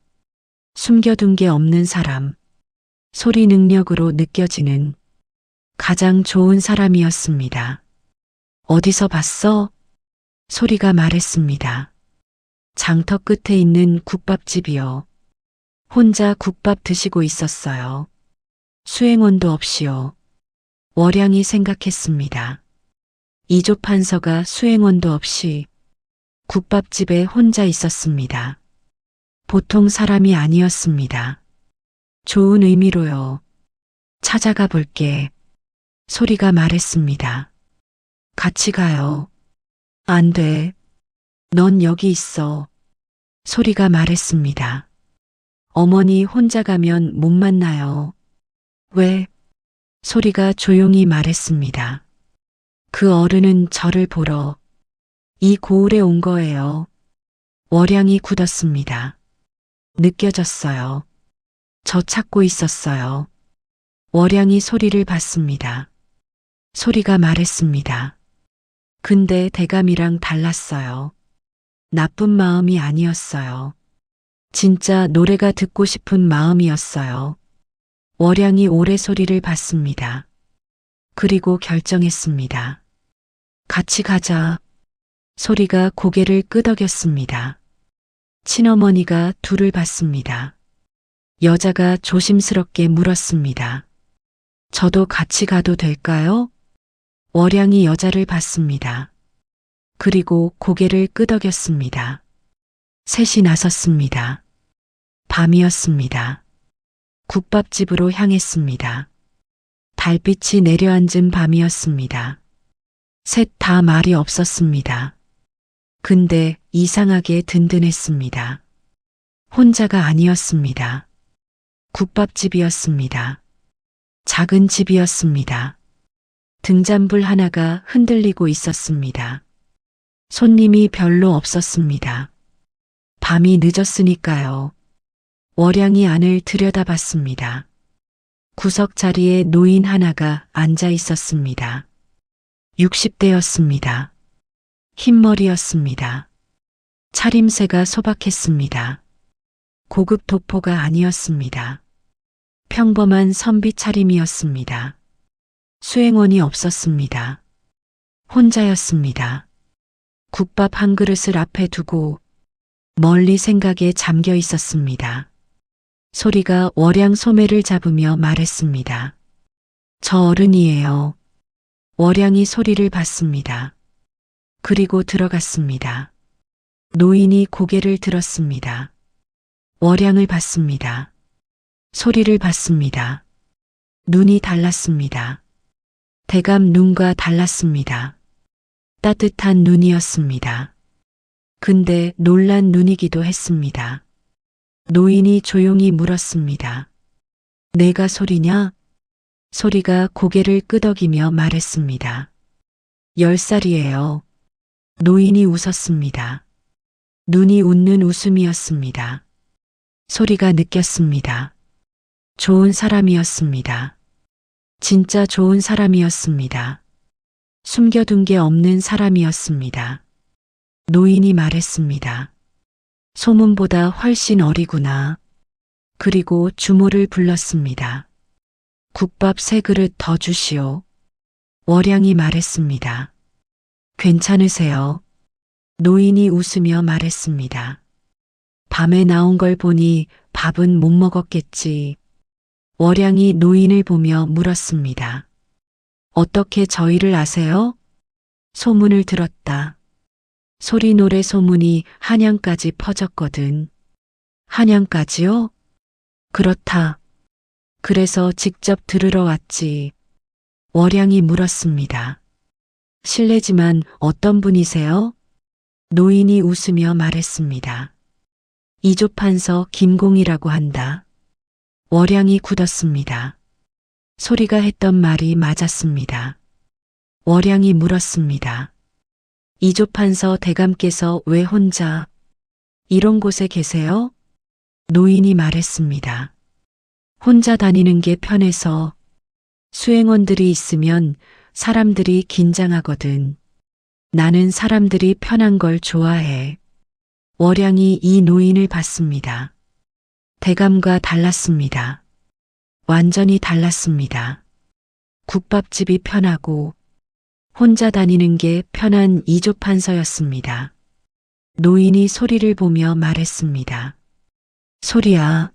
숨겨둔 게 없는 사람. 소리 능력으로 느껴지는 가장 좋은 사람이었습니다. 어디서 봤어? 소리가 말했습니다. 장터 끝에 있는 국밥집이요. 혼자 국밥 드시고 있었어요. 수행원도 없이요. 월양이 생각했습니다. 이조판서가 수행원도 없이 국밥집에 혼자 있었습니다. 보통 사람이 아니었습니다. 좋은 의미로요. 찾아가 볼게. 소리가 말했습니다. 같이 가요. 안 돼. 넌 여기 있어. 소리가 말했습니다. 어머니 혼자 가면 못 만나요. 왜? 소리가 조용히 말했습니다. 그 어른은 저를 보러 이 고을에 온 거예요. 월양이 굳었습니다. 느껴졌어요. 저 찾고 있었어요. 월양이 소리를 봤습니다. 소리가 말했습니다. 근데 대감이랑 달랐어요. 나쁜 마음이 아니었어요. 진짜 노래가 듣고 싶은 마음이었어요. 월양이 오래 소리를 봤습니다. 그리고 결정했습니다. 같이 가자. 소리가 고개를 끄덕였습니다. 친어머니가 둘을 봤습니다. 여자가 조심스럽게 물었습니다. 저도 같이 가도 될까요? 월양이 여자를 봤습니다. 그리고 고개를 끄덕였습니다. 셋이 나섰습니다. 밤이었습니다. 국밥집으로 향했습니다. 달빛이 내려앉은 밤이었습니다. 셋 다 말이 없었습니다. 근데 이상하게 든든했습니다. 혼자가 아니었습니다. 국밥집이었습니다. 작은 집이었습니다. 등잔불 하나가 흔들리고 있었습니다. 손님이 별로 없었습니다. 밤이 늦었으니까요. 월양이 안을 들여다봤습니다. 구석 자리에 노인 하나가 앉아 있었습니다. 60대였습니다. 흰머리였습니다. 차림새가 소박했습니다. 고급 도포가 아니었습니다. 평범한 선비 차림이었습니다. 수행원이 없었습니다. 혼자였습니다. 국밥 한 그릇을 앞에 두고 멀리 생각에 잠겨 있었습니다. 소리가 월양 소매를 잡으며 말했습니다. 저 어른이에요. 월양이 소리를 봤습니다. 그리고 들어갔습니다. 노인이 고개를 들었습니다. 월양을 봤습니다. 소리를 봤습니다. 눈이 달랐습니다. 대감 눈과 달랐습니다. 따뜻한 눈이었습니다. 근데 놀란 눈이기도 했습니다. 노인이 조용히 물었습니다. 내가 소리냐? 소리가 고개를 끄덕이며 말했습니다. 10살이에요. 노인이 웃었습니다. 눈이 웃는 웃음이었습니다. 소리가 느꼈습니다. 좋은 사람이었습니다. 진짜 좋은 사람이었습니다. 숨겨둔 게 없는 사람이었습니다. 노인이 말했습니다. 소문보다 훨씬 어리구나. 그리고 주모를 불렀습니다. 국밥 3그릇 더 주시오. 월양이 말했습니다. 괜찮으세요? 노인이 웃으며 말했습니다. 밤에 나온 걸 보니 밥은 못 먹었겠지. 월양이 노인을 보며 물었습니다. 어떻게 저희를 아세요? 소문을 들었다. 소리 노래 소문이 한양까지 퍼졌거든. 한양까지요? 그렇다. 그래서 직접 들으러 왔지. 월양이 물었습니다. 실례지만 어떤 분이세요? 노인이 웃으며 말했습니다. 이조판서 김공이라고 한다. 월양이 굳었습니다. 소리가 했던 말이 맞았습니다. 월양이 물었습니다. 이조판서 대감께서 왜 혼자 이런 곳에 계세요? 노인이 말했습니다. 혼자 다니는 게 편해서 수행원들이 있으면 사람들이 긴장하거든. 나는 사람들이 편한 걸 좋아해. 월양이 이 노인을 봤습니다. 대감과 달랐습니다. 완전히 달랐습니다. 국밥집이 편하고 혼자 다니는 게 편한 이조판서였습니다. 노인이 소리를 보며 말했습니다. 소리야.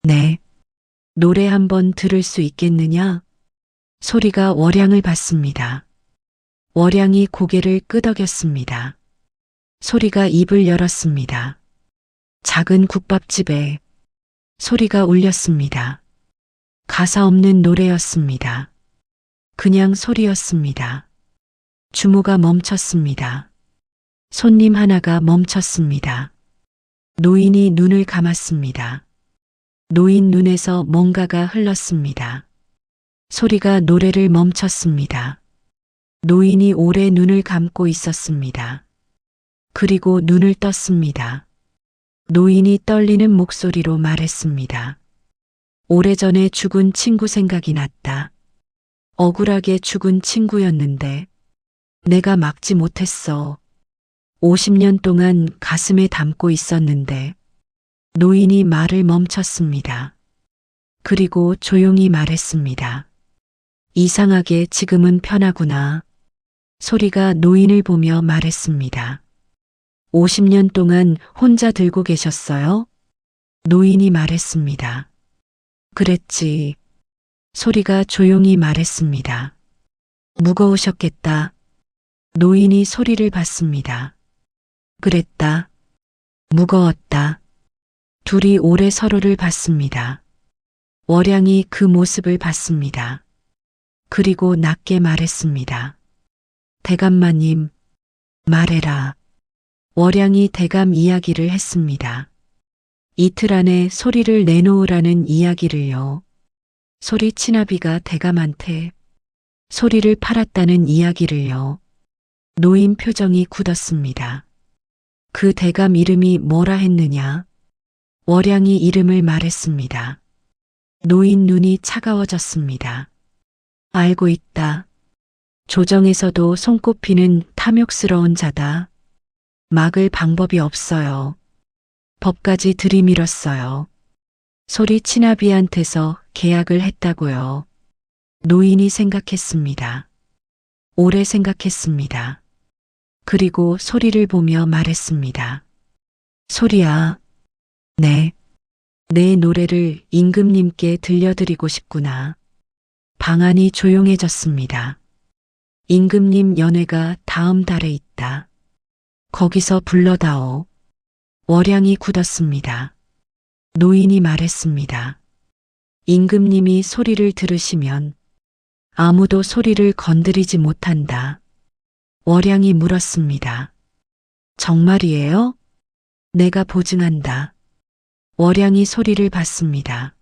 네. 노래 한번 들을 수 있겠느냐? 소리가 월양을 봤습니다. 월양이 고개를 끄덕였습니다. 소리가 입을 열었습니다. 작은 국밥집에 소리가 울렸습니다. 가사 없는 노래였습니다. 그냥 소리였습니다. 주모가 멈췄습니다. 손님 하나가 멈췄습니다. 노인이 눈을 감았습니다. 노인 눈에서 뭔가가 흘렀습니다. 소리가 노래를 멈췄습니다. 노인이 오래 눈을 감고 있었습니다. 그리고 눈을 떴습니다. 노인이 떨리는 목소리로 말했습니다. 오래전에 죽은 친구 생각이 났다. 억울하게 죽은 친구였는데 내가 막지 못했어. 50년 동안 가슴에 담고 있었는데 노인이 말을 멈췄습니다. 그리고 조용히 말했습니다. 이상하게 지금은 편하구나. 소리가 노인을 보며 말했습니다. 50년 동안 혼자 들고 계셨어요? 노인이 말했습니다. 그랬지. 소리가 조용히 말했습니다. 무거우셨겠다. 노인이 소리를 봤습니다. 그랬다. 무거웠다. 둘이 오래 서로를 봤습니다. 월양이 그 모습을 봤습니다. 그리고 낮게 말했습니다. 대감마님, 말해라. 월양이 대감 이야기를 했습니다. 이틀 안에 소리를 내놓으라는 이야기를요. 소리 친아비가 대감한테 소리를 팔았다는 이야기를요. 노인 표정이 굳었습니다. 그 대감 이름이 뭐라 했느냐? 월양이 이름을 말했습니다. 노인 눈이 차가워졌습니다. 알고 있다. 조정에서도 손꼽히는 탐욕스러운 자다. 막을 방법이 없어요. 법까지 들이밀었어요. 소리 친아비한테서 계약을 했다고요. 노인이 생각했습니다. 오래 생각했습니다. 그리고 소리를 보며 말했습니다. 소리야. 네. 내 노래를 임금님께 들려드리고 싶구나. 방안이 조용해졌습니다. 임금님 연회가 다음 달에 있다. 거기서 불러다오. 월양이 굳었습니다. 노인이 말했습니다. 임금님이 소리를 들으시면 아무도 소리를 건드리지 못한다. 월양이 물었습니다. 정말이에요? 내가 보증한다. 월양이 소리를 봤습니다.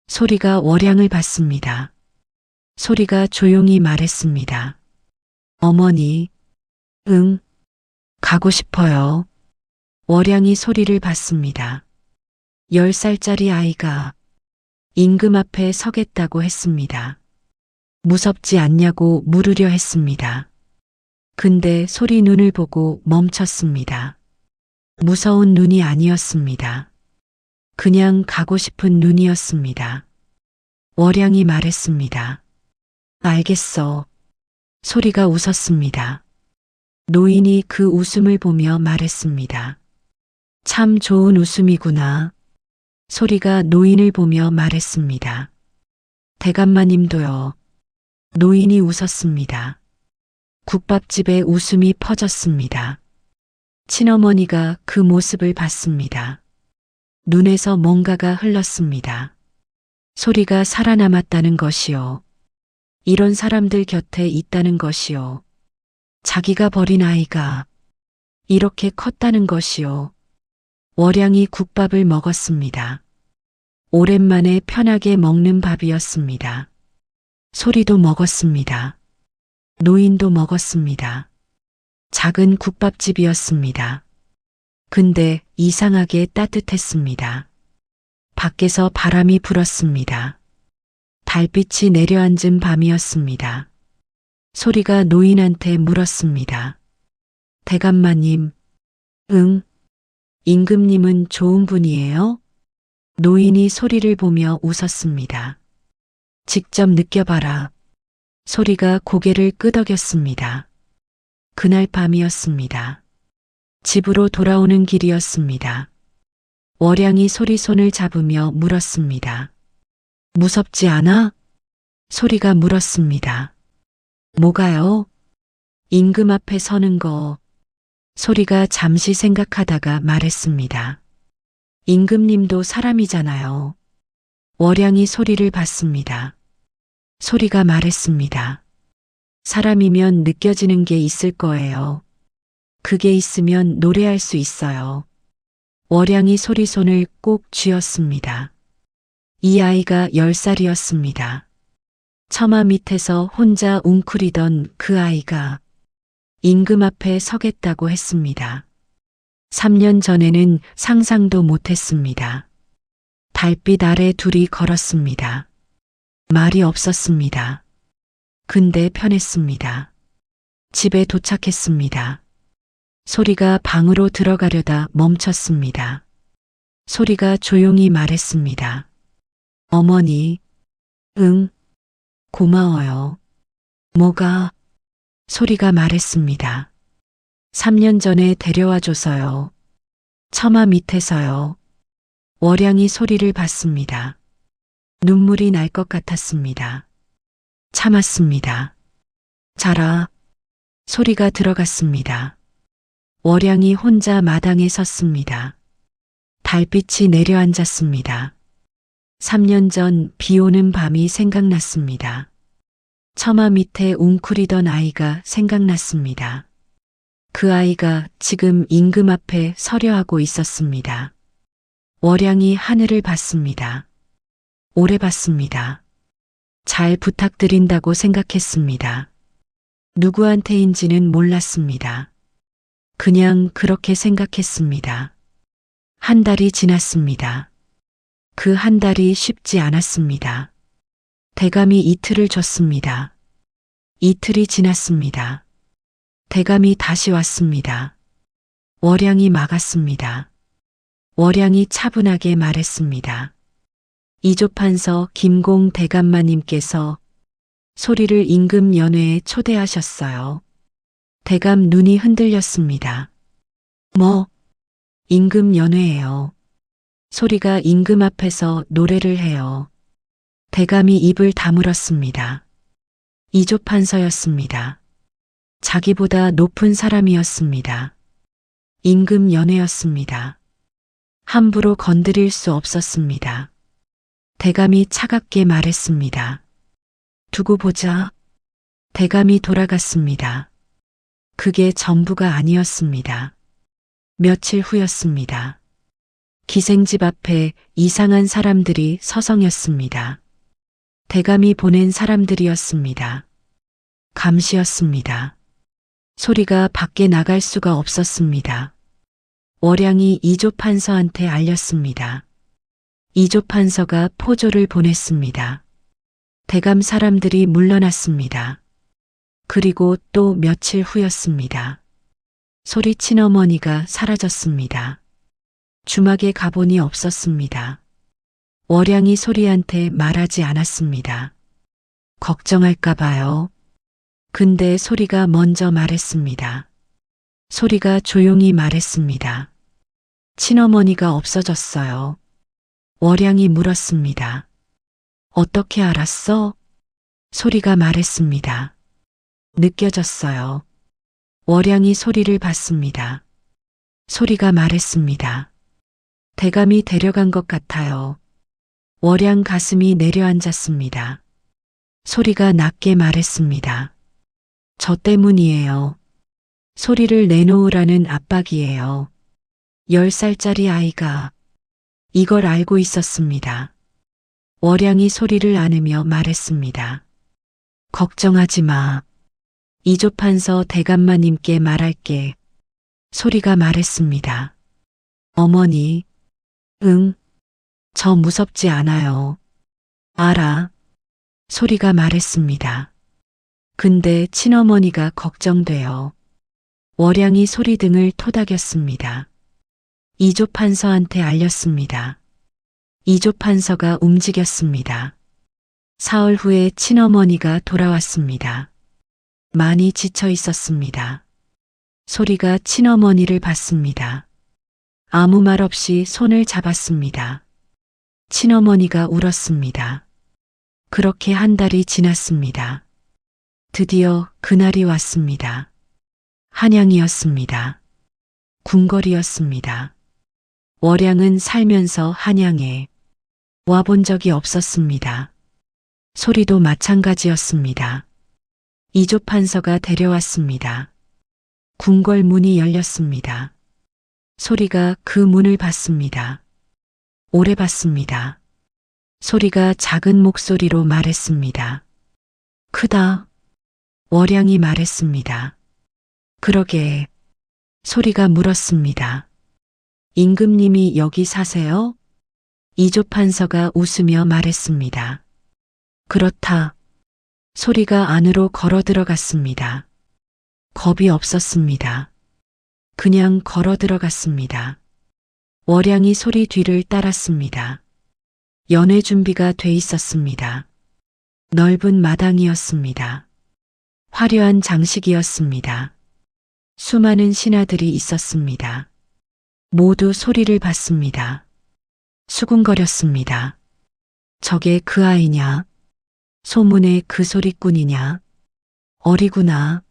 소리가 월양을 봤습니다. 소리가 조용히 말했습니다. 어머니, 응, 가고 싶어요. 월양이 소리를 봤습니다. 10살짜리 아이가 임금 앞에 서겠다고 했습니다. 무섭지 않냐고 물으려 했습니다. 근데 소리 눈을 보고 멈췄습니다. 무서운 눈이 아니었습니다. 그냥 가고 싶은 눈이었습니다. 월양이 말했습니다. 알겠어. 소리가 웃었습니다. 노인이 그 웃음을 보며 말했습니다. 참 좋은 웃음이구나. 소리가 노인을 보며 말했습니다. 대감마님도요. 노인이 웃었습니다. 국밥집에 웃음이 퍼졌습니다. 친어머니가 그 모습을 봤습니다. 눈에서 뭔가가 흘렀습니다. 소리가 살아남았다는 것이요. 이런 사람들 곁에 있다는 것이요. 자기가 버린 아이가 이렇게 컸다는 것이요. 월양이 국밥을 먹었습니다. 오랜만에 편하게 먹는 밥이었습니다. 소리도 먹었습니다. 노인도 먹었습니다. 작은 국밥집이었습니다. 근데 이상하게 따뜻했습니다. 밖에서 바람이 불었습니다. 달빛이 내려앉은 밤이었습니다. 소리가 노인한테 물었습니다. 대감마님, 응? 임금님은 좋은 분이에요? 노인이 소리를 보며 웃었습니다. 직접 느껴봐라. 소리가 고개를 끄덕였습니다. 그날 밤이었습니다. 집으로 돌아오는 길이었습니다. 월양이 소리 손을 잡으며 물었습니다. 무섭지 않아? 소리가 물었습니다. 뭐가요? 임금 앞에 서는 거. 소리가 잠시 생각하다가 말했습니다. 임금님도 사람이잖아요. 월양이 소리를 봤습니다. 소리가 말했습니다. 사람이면 느껴지는 게 있을 거예요. 그게 있으면 노래할 수 있어요. 월양이 소리 손을 꼭 쥐었습니다. 이 아이가 10살이었습니다. 처마 밑에서 혼자 웅크리던 그 아이가 임금 앞에 서겠다고 했습니다. 3년 전에는 상상도 못했습니다. 달빛 아래 둘이 걸었습니다. 말이 없었습니다. 근데 편했습니다. 집에 도착했습니다. 소리가 방으로 들어가려다 멈췄습니다. 소리가 조용히 말했습니다. 어머니, 응, 고마워요. 뭐가? 소리가 말했습니다. 3년 전에 데려와줘서요. 처마 밑에서요. 월양이 소리를 봤습니다. 눈물이 날 것 같았습니다. 참았습니다. 자라. 소리가 들어갔습니다. 월양이 혼자 마당에 섰습니다. 달빛이 내려앉았습니다. 3년 전 비 오는 밤이 생각났습니다. 처마 밑에 웅크리던 아이가 생각났습니다. 그 아이가 지금 임금 앞에 서려 하고 있었습니다. 월양이 하늘을 봤습니다. 오래 봤습니다. 잘 부탁드린다고 생각했습니다. 누구한테인지는 몰랐습니다. 그냥 그렇게 생각했습니다. 한 달이 지났습니다. 그 한 달이 쉽지 않았습니다. 대감이 이틀을 줬습니다. 이틀이 지났습니다. 대감이 다시 왔습니다. 월양이 막았습니다. 월양이 차분하게 말했습니다. 이조판서 김공 대감마님께서 소리를 임금 연회에 초대하셨어요. 대감 눈이 흔들렸습니다. 뭐? 임금 연회예요. 소리가 임금 앞에서 노래를 해요. 대감이 입을 다물었습니다. 이조판서였습니다. 자기보다 높은 사람이었습니다. 임금 연회였습니다. 함부로 건드릴 수 없었습니다. 대감이 차갑게 말했습니다. 두고 보자. 대감이 돌아갔습니다. 그게 전부가 아니었습니다. 며칠 후였습니다. 기생집 앞에 이상한 사람들이 서성였습니다. 대감이 보낸 사람들이었습니다. 감시였습니다. 소리가 밖에 나갈 수가 없었습니다. 월양이 이조판서한테 알렸습니다. 이조판서가 포조를 보냈습니다. 대감 사람들이 물러났습니다. 그리고 또 며칠 후였습니다. 소리 친어머니가 사라졌습니다. 주막에 가보니 없었습니다. 월양이 소리한테 말하지 않았습니다. 걱정할까 봐요. 근데 소리가 먼저 말했습니다. 소리가 조용히 말했습니다. 친어머니가 없어졌어요. 월양이 물었습니다. 어떻게 알았어? 소리가 말했습니다. 느껴졌어요. 월양이 소리를 봤습니다. 소리가 말했습니다. 대감이 데려간 것 같아요. 월양 가슴이 내려앉았습니다. 소리가 낮게 말했습니다. 저 때문이에요. 소리를 내놓으라는 압박이에요. 10살짜리 아이가 이걸 알고 있었습니다. 월양이 소리를 안으며 말했습니다. 걱정하지 마. 이조판서 대감마님께 말할게. 소리가 말했습니다. 어머니, 응, 저 무섭지 않아요. 알아. 소리가 말했습니다. 근데 친어머니가 걱정돼요. 월양이 소리 등을 토닥였습니다. 이조판서한테 알렸습니다. 이조판서가 움직였습니다. 사흘 후에 친어머니가 돌아왔습니다. 많이 지쳐 있었습니다. 소리가 친어머니를 봤습니다. 아무 말 없이 손을 잡았습니다. 친어머니가 울었습니다. 그렇게 한 달이 지났습니다. 드디어 그날이 왔습니다. 한양이었습니다. 궁궐이었습니다. 월양은 살면서 한양에 와본 적이 없었습니다. 소리도 마찬가지였습니다. 이조판서가 데려왔습니다. 궁궐 문이 열렸습니다. 소리가 그 문을 봤습니다. 오래 봤습니다. 소리가 작은 목소리로 말했습니다. 크다. 월양이 말했습니다. 그러게. 소리가 물었습니다. 임금님이 여기 사세요? 이조판서가 웃으며 말했습니다. 그렇다. 소리가 안으로 걸어 들어갔습니다. 겁이 없었습니다. 그냥 걸어 들어갔습니다. 월양이 소리 뒤를 따랐습니다. 연회 준비가 돼 있었습니다. 넓은 마당이었습니다. 화려한 장식이었습니다. 수많은 신하들이 있었습니다. 모두 소리를 봤습니다. 수군거렸습니다. 저게 그 아이냐? 소문의 그 소리꾼이냐? 어리구나.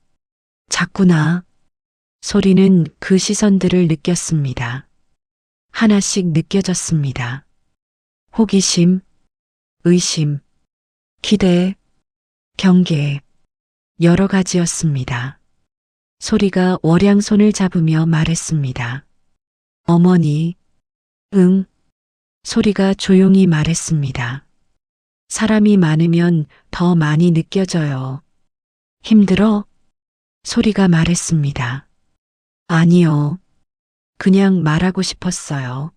작구나. 소리는 그 시선들을 느꼈습니다. 하나씩 느껴졌습니다. 호기심, 의심, 기대, 경계, 여러 가지였습니다. 소리가 월양 손을 잡으며 말했습니다. 어머니, 응. 소리가 조용히 말했습니다. 사람이 많으면 더 많이 느껴져요. 힘들어? 소리가 말했습니다. 아니요. 그냥 말하고 싶었어요.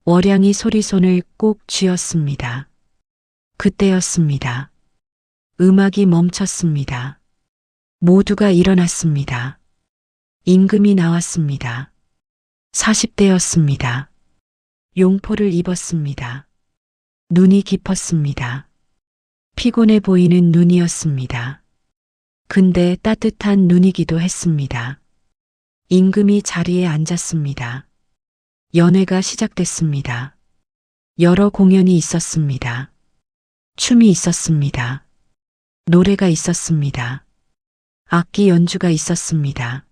월양이 소리 손을 꼭 쥐었습니다. 그때였습니다. 음악이 멈췄습니다. 모두가 일어났습니다. 임금이 나왔습니다. 40대였습니다. 용포를 입었습니다. 눈이 깊었습니다. 피곤해 보이는 눈이었습니다. 근데 따뜻한 눈이기도 했습니다. 임금이 자리에 앉았습니다. 연회가 시작됐습니다. 여러 공연이 있었습니다. 춤이 있었습니다. 노래가 있었습니다. 악기 연주가 있었습니다.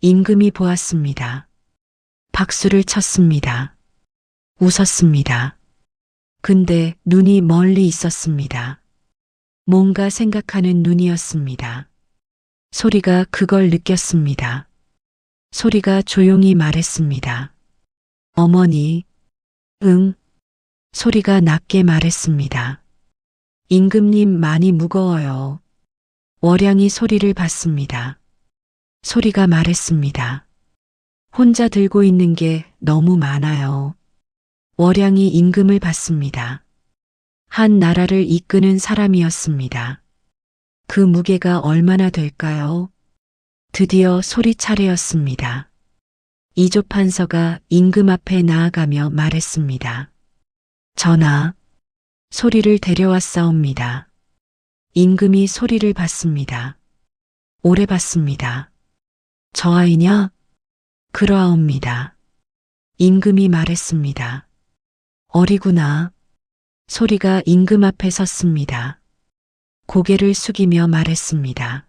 임금이 보았습니다. 박수를 쳤습니다. 웃었습니다. 근데 눈이 멀리 있었습니다. 뭔가 생각하는 눈이었습니다. 소리가 그걸 느꼈습니다. 소리가 조용히 말했습니다. 어머니, 응. 소리가 낮게 말했습니다. 임금님 많이 무거워요. 월양이 소리를 봤습니다. 소리가 말했습니다. 혼자 들고 있는 게 너무 많아요. 월양이 임금을 봤습니다. 한 나라를 이끄는 사람이었습니다. 그 무게가 얼마나 될까요? 드디어 소리 차례였습니다. 이조판서가 임금 앞에 나아가며 말했습니다. 전하, 소리를 데려왔사옵니다. 임금이 소리를 봤습니다. 오래 봤습니다. 저 아이냐? 그러하옵니다. 임금이 말했습니다. 어리구나. 소리가 임금 앞에 섰습니다. 고개를 숙이며 말했습니다.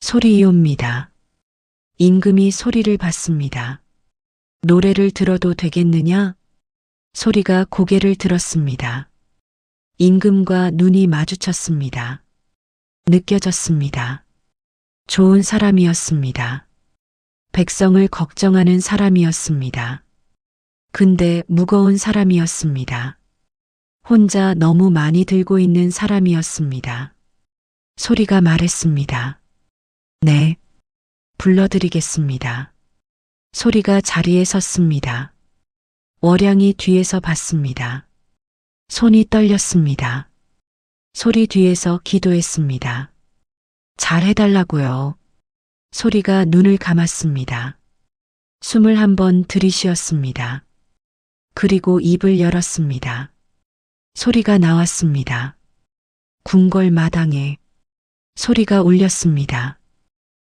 소리이옵니다. 임금이 소리를 봤습니다. 노래를 들어도 되겠느냐? 소리가 고개를 들었습니다. 임금과 눈이 마주쳤습니다. 느껴졌습니다. 좋은 사람이었습니다. 백성을 걱정하는 사람이었습니다. 근데 무거운 사람이었습니다. 혼자 너무 많이 들고 있는 사람이었습니다. 소리가 말했습니다. 네. 불러드리겠습니다. 소리가 자리에 섰습니다. 월양이 뒤에서 봤습니다. 손이 떨렸습니다. 소리 뒤에서 기도했습니다. 잘 해달라고요. 소리가 눈을 감았습니다. 숨을 한번 들이쉬었습니다. 그리고 입을 열었습니다. 소리가 나왔습니다. 궁궐 마당에 소리가 울렸습니다.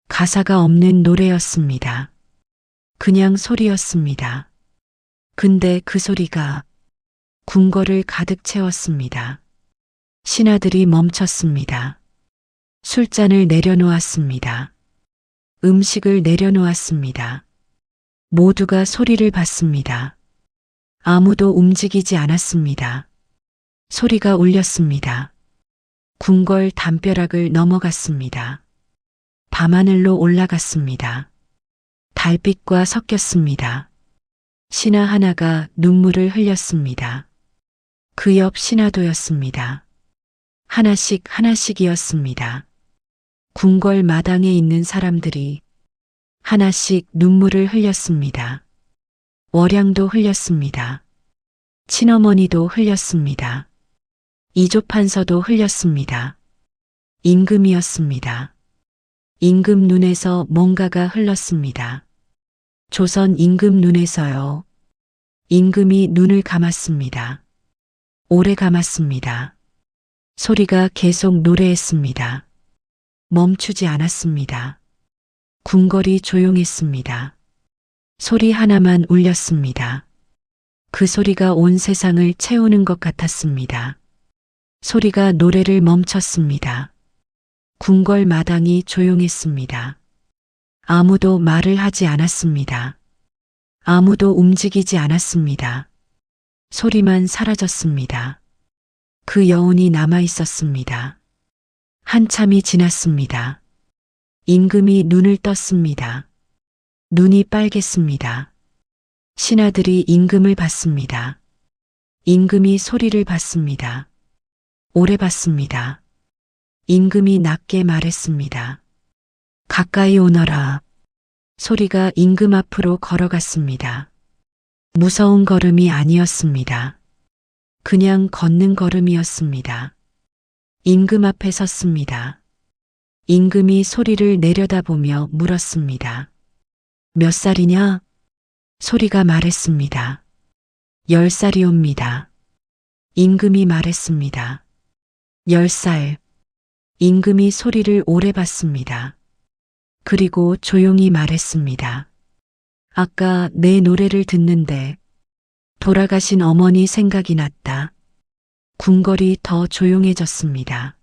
가사가 없는 노래였습니다. 그냥 소리였습니다. 근데 그 소리가 궁궐을 가득 채웠습니다. 신하들이 멈췄습니다. 술잔을 내려놓았습니다. 음식을 내려놓았습니다. 모두가 소리를 봤습니다. 아무도 움직이지 않았습니다. 소리가 울렸습니다. 궁궐 담벼락을 넘어갔습니다. 밤하늘로 올라갔습니다. 달빛과 섞였습니다. 신하 하나가 눈물을 흘렸습니다. 그 옆 신하도였습니다. 하나씩 하나씩이었습니다. 궁궐 마당에 있는 사람들이 하나씩 눈물을 흘렸습니다. 월양도 흘렸습니다. 친어머니도 흘렸습니다. 이조판서도 흘렸습니다. 임금이었습니다. 임금 눈에서 뭔가가 흘렀습니다. 조선 임금 눈에서요. 임금이 눈을 감았습니다. 오래 감았습니다. 소리가 계속 노래했습니다. 멈추지 않았습니다. 궁궐이 조용했습니다. 소리 하나만 울렸습니다. 그 소리가 온 세상을 채우는 것 같았습니다. 소리가 노래를 멈췄습니다. 궁궐 마당이 조용했습니다. 아무도 말을 하지 않았습니다. 아무도 움직이지 않았습니다. 소리만 사라졌습니다. 그 여운이 남아 있었습니다. 한참이 지났습니다. 임금이 눈을 떴습니다. 눈이 빨갰습니다. 신하들이 임금을 봤습니다. 임금이 소리를 봤습니다. 오래 봤습니다. 임금이 낮게 말했습니다. 가까이 오너라. 소리가 임금 앞으로 걸어갔습니다. 무서운 걸음이 아니었습니다. 그냥 걷는 걸음이었습니다. 임금 앞에 섰습니다. 임금이 소리를 내려다보며 물었습니다. 몇 살이냐? 소리가 말했습니다. 10살이옵니다. 임금이 말했습니다. 10살. 임금이 소리를 오래 봤습니다. 그리고 조용히 말했습니다. 아까 내 노래를 듣는데 돌아가신 어머니 생각이 났다. 궁궐이 더 조용해졌습니다.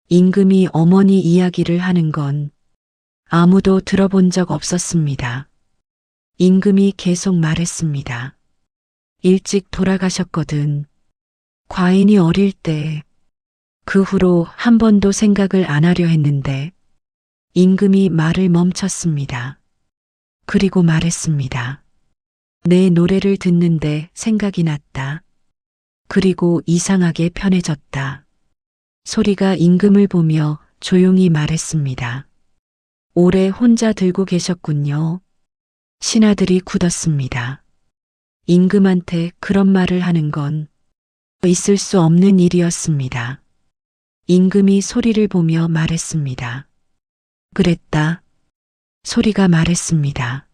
임금이 어머니 이야기를 하는 건 아무도 들어본 적 없었습니다. 임금이 계속 말했습니다. 일찍 돌아가셨거든. 과인이 어릴 때 그 후로 한 번도 생각을 안 하려 했는데 임금이 말을 멈췄습니다. 그리고 말했습니다. 내 노래를 듣는데 생각이 났다. 그리고 이상하게 편해졌다. 소리가 임금을 보며 조용히 말했습니다. 오래 혼자 들고 계셨군요. 신하들이 굳었습니다. 임금한테 그런 말을 하는 건 있을 수 없는 일이었습니다. 임금이 소리를 보며 말했습니다. 그랬다. 소리가 말했습니다.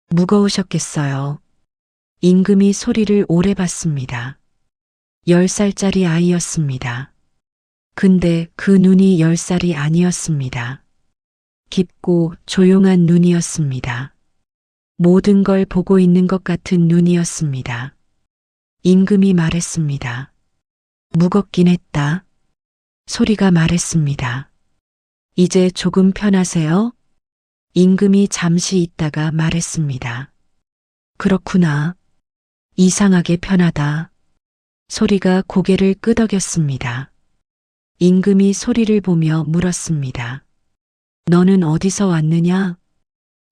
무거우셨겠어요. 임금이 소리를 오래 봤습니다. 10살짜리 아이였습니다. 근데 그 눈이 10살이 아니었습니다. 깊고 조용한 눈이었습니다. 모든 걸 보고 있는 것 같은 눈이었습니다. 임금이 말했습니다. 무겁긴 했다. 소리가 말했습니다. 이제 조금 편하세요? 임금이 잠시 있다가 말했습니다. 그렇구나. 이상하게 편하다. 소리가 고개를 끄덕였습니다. 임금이 소리를 보며 물었습니다. 너는 어디서 왔느냐?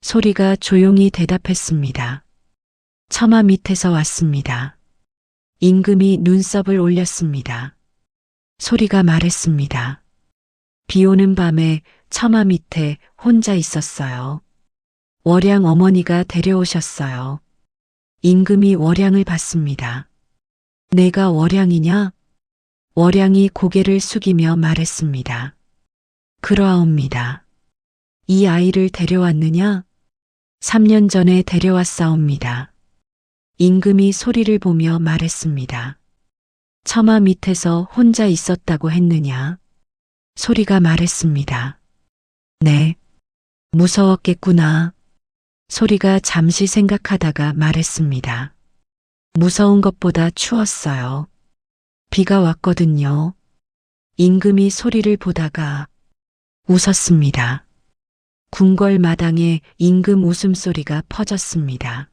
소리가 조용히 대답했습니다. 처마 밑에서 왔습니다. 임금이 눈썹을 올렸습니다. 소리가 말했습니다. 비 오는 밤에 처마 밑에 혼자 있었어요. 월양 어머니가 데려오셨어요. 임금이 월양을 봤습니다. 내가 월양이냐? 월양이 고개를 숙이며 말했습니다. 그러하옵니다. 이 아이를 데려왔느냐? 3년 전에 데려왔사옵니다. 임금이 소리를 보며 말했습니다. 처마 밑에서 혼자 있었다고 했느냐? 소리가 말했습니다. 네. 무서웠겠구나. 소리가 잠시 생각하다가 말했습니다. 무서운 것보다 추웠어요. 비가 왔거든요. 임금이 소리를 보다가 웃었습니다. 궁궐 마당에 임금 웃음소리가 퍼졌습니다.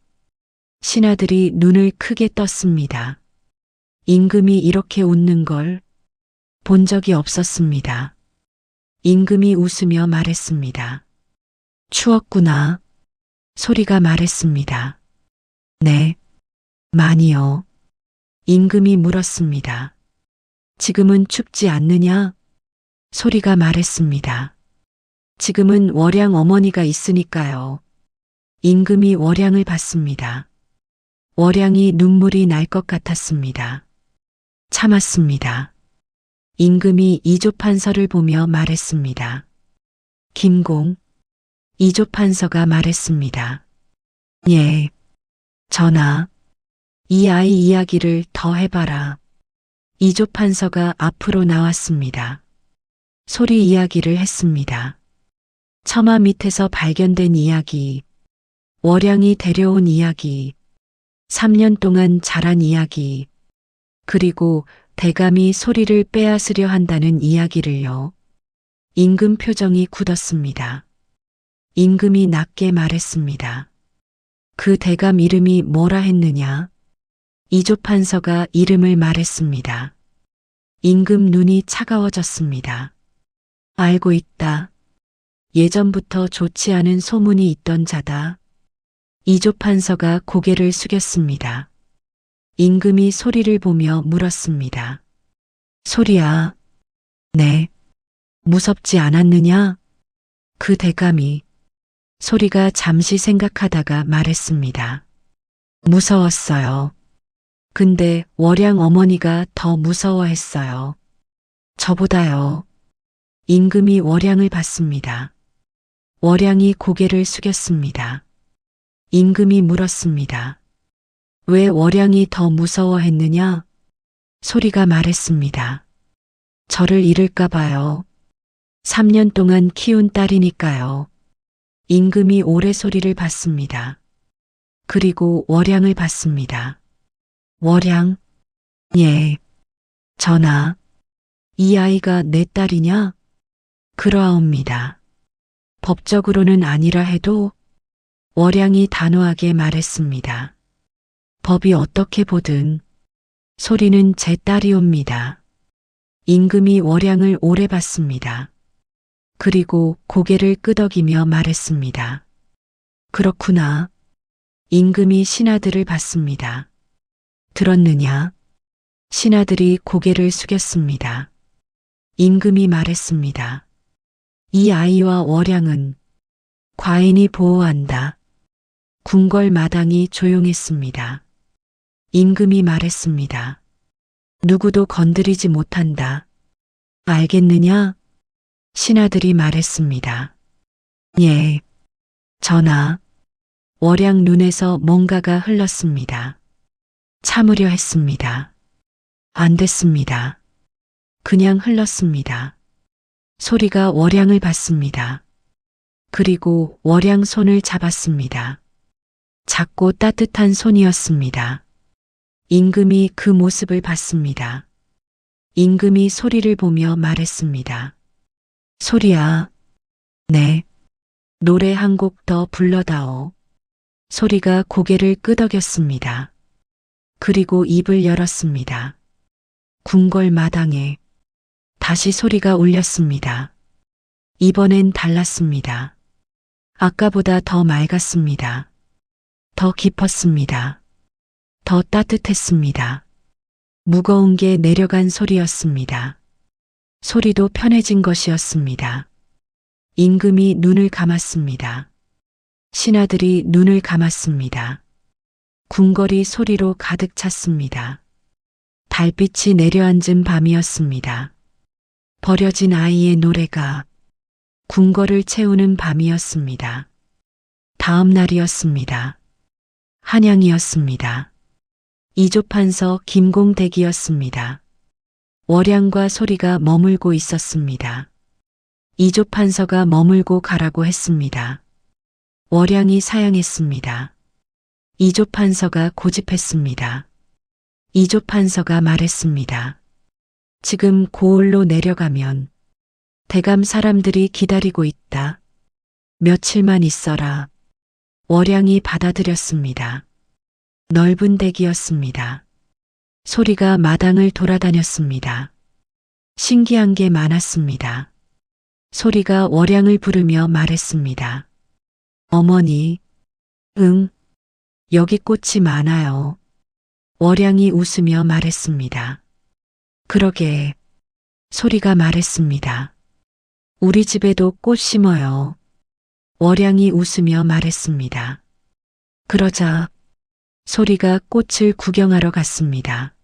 신하들이 눈을 크게 떴습니다. 임금이 이렇게 웃는 걸 본 적이 없었습니다. 임금이 웃으며 말했습니다. 추웠구나. 소리가 말했습니다. 네, 많이요. 임금이 물었습니다. 지금은 춥지 않느냐? 소리가 말했습니다. 지금은 월양 어머니가 있으니까요. 임금이 월양을 봤습니다. 월양이 눈물이 날 것 같았습니다. 참았습니다. 임금이 이조판서를 보며 말했습니다. 김공. 이조판서가 말했습니다. 예. 전하. 이 아이 이야기를 더 해봐라. 이조판서가 앞으로 나왔습니다. 소리 이야기를 했습니다. 처마 밑에서 발견된 이야기, 월양이 데려온 이야기, 3년 동안 자란 이야기, 그리고 대감이 소리를 빼앗으려 한다는 이야기를요. 임금 표정이 굳었습니다. 임금이 낮게 말했습니다. 그 대감 이름이 뭐라 했느냐? 이조판서가 이름을 말했습니다. 임금 눈이 차가워졌습니다. 알고 있다. 예전부터 좋지 않은 소문이 있던 자다. 이조판서가 고개를 숙였습니다. 임금이 소리를 보며 물었습니다. 소리야. 네. 무섭지 않았느냐? 그 대감이. 소리가 잠시 생각하다가 말했습니다. 무서웠어요. 근데 월양 어머니가 더 무서워했어요. 저보다요. 임금이 월양을 봤습니다. 월양이 고개를 숙였습니다. 임금이 물었습니다. 왜 월양이 더 무서워했느냐? 소리가 말했습니다. 저를 잃을까 봐요. 3년 동안 키운 딸이니까요. 임금이 오래 소리를 봤습니다. 그리고 월양을 봤습니다. 월양? 예. 전하. 이 아이가 내 딸이냐? 그러하옵니다. 법적으로는 아니라 해도 월양이 단호하게 말했습니다. 법이 어떻게 보든 소리는 제 딸이옵니다. 임금이 월양을 오래 봤습니다. 그리고 고개를 끄덕이며 말했습니다. 그렇구나. 임금이 신하들을 봤습니다. 들었느냐? 신하들이 고개를 숙였습니다. 임금이 말했습니다. 이 아이와 월양은 과인이 보호한다. 궁궐 마당이 조용했습니다. 임금이 말했습니다. 누구도 건드리지 못한다. 알겠느냐? 신하들이 말했습니다. 예. 전하. 월양 눈에서 뭔가가 흘렀습니다. 참으려 했습니다. 안 됐습니다. 그냥 흘렀습니다. 소리가 월양을 봤습니다. 그리고 월양 손을 잡았습니다. 작고 따뜻한 손이었습니다. 임금이 그 모습을 봤습니다. 임금이 소리를 보며 말했습니다. 소리야. 네. 노래 한 곡 더 불러다오. 소리가 고개를 끄덕였습니다. 그리고 입을 열었습니다. 궁궐 마당에 다시 소리가 울렸습니다. 이번엔 달랐습니다. 아까보다 더 맑았습니다. 더 깊었습니다. 더 따뜻했습니다. 무거운 게 내려간 소리였습니다. 소리도 편해진 것이었습니다. 임금이 눈을 감았습니다. 신하들이 눈을 감았습니다. 궁궐이 소리로 가득 찼습니다. 달빛이 내려앉은 밤이었습니다. 버려진 아이의 노래가 궁궐을 채우는 밤이었습니다. 다음 날이었습니다. 한양이었습니다. 이조판서 김공택이었습니다. 월양과 소리가 머물고 있었습니다. 이조판서가 머물고 가라고 했습니다. 월양이 사양했습니다. 이조판서가 고집했습니다. 이조판서가 말했습니다. 지금 고을로 내려가면 대감 사람들이 기다리고 있다. 며칠만 있어라. 월양이 받아들였습니다. 넓은 댁이었습니다. 소리가 마당을 돌아다녔습니다. 신기한 게 많았습니다. 소리가 월양을 부르며 말했습니다. 어머니, 응, 여기 꽃이 많아요. 월양이 웃으며 말했습니다. 그러게, 소리가 말했습니다. 우리 집에도 꽃 심어요. 월양이 웃으며 말했습니다. 그러자 소리가 꽃을 구경하러 갔습니다.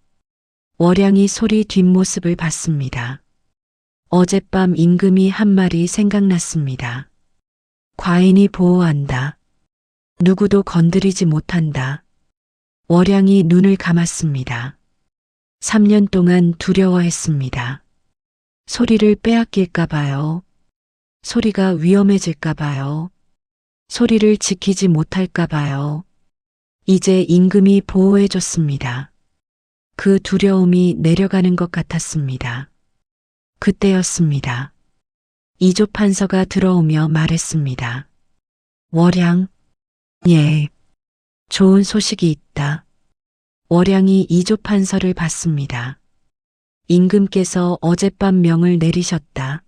월양이 소리 뒷모습을 봤습니다. 어젯밤 임금이 한 말이 생각났습니다. 과인이 보호한다. 누구도 건드리지 못한다. 월양이 눈을 감았습니다. 3년 동안 두려워했습니다. 소리를 빼앗길까 봐요. 소리가 위험해질까 봐요. 소리를 지키지 못할까 봐요. 이제 임금이 보호해줬습니다. 그 두려움이 내려가는 것 같았습니다. 그때였습니다. 이조판서가 들어오며 말했습니다. 월양, 예, 좋은 소식이 있다. 월양이 이조판서를 받습니다. 임금께서 어젯밤 명을 내리셨다.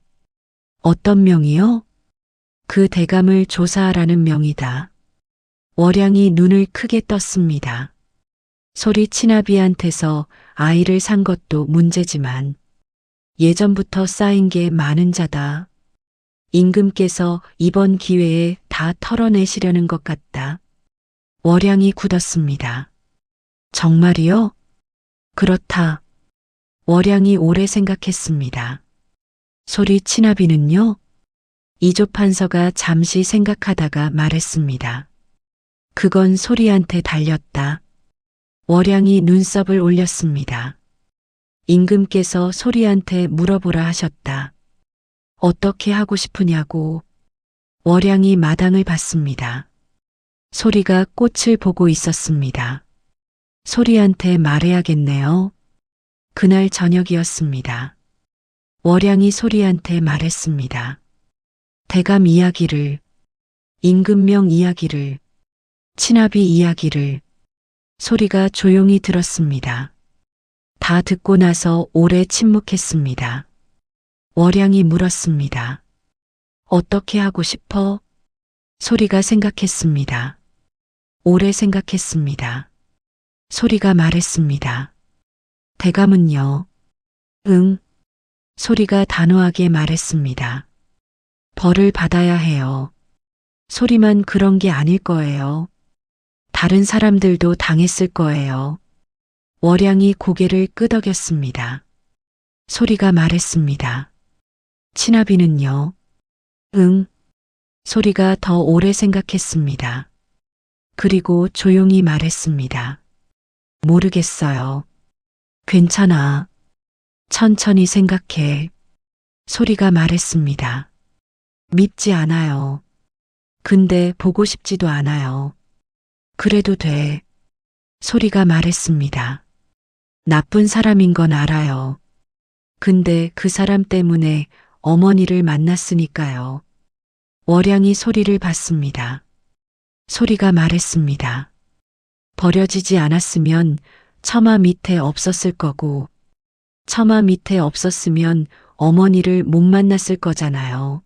어떤 명이요? 그 대감을 조사하라는 명이다. 월양이 눈을 크게 떴습니다. 소리 친아비한테서 아이를 산 것도 문제지만 예전부터 쌓인 게 많은 자다. 임금께서 이번 기회에 다 털어내시려는 것 같다. 월양이 굳었습니다. 정말이요? 그렇다. 월양이 오래 생각했습니다. 소리 친아비는요? 이조판서가 잠시 생각하다가 말했습니다. 그건 소리한테 달렸다. 월양이 눈썹을 올렸습니다. 임금께서 소리한테 물어보라 하셨다. 어떻게 하고 싶으냐고. 월양이 마당을 봤습니다. 소리가 꽃을 보고 있었습니다. 소리한테 말해야겠네요. 그날 저녁이었습니다. 월양이 소리한테 말했습니다. 대감 이야기를, 임금명 이야기를, 친아비 이야기를. 소리가 조용히 들었습니다. 다 듣고 나서 오래 침묵했습니다. 월양이 물었습니다. 어떻게 하고 싶어? 소리가 생각했습니다. 오래 생각했습니다. 소리가 말했습니다. 대감은요? 응. 소리가 단호하게 말했습니다. 벌을 받아야 해요. 소리만 그런 게 아닐 거예요. 다른 사람들도 당했을 거예요. 월양이 고개를 끄덕였습니다. 소리가 말했습니다. 친아비는요? 응. 소리가 더 오래 생각했습니다. 그리고 조용히 말했습니다. 모르겠어요. 괜찮아. 천천히 생각해. 소리가 말했습니다. 밉지 않아요. 근데 보고 싶지도 않아요. 그래도 돼. 소리가 말했습니다. 나쁜 사람인 건 알아요. 근데 그 사람 때문에 어머니를 만났으니까요. 월양이 소리를 봤습니다. 소리가 말했습니다. 버려지지 않았으면 처마 밑에 없었을 거고, 처마 밑에 없었으면 어머니를 못 만났을 거잖아요.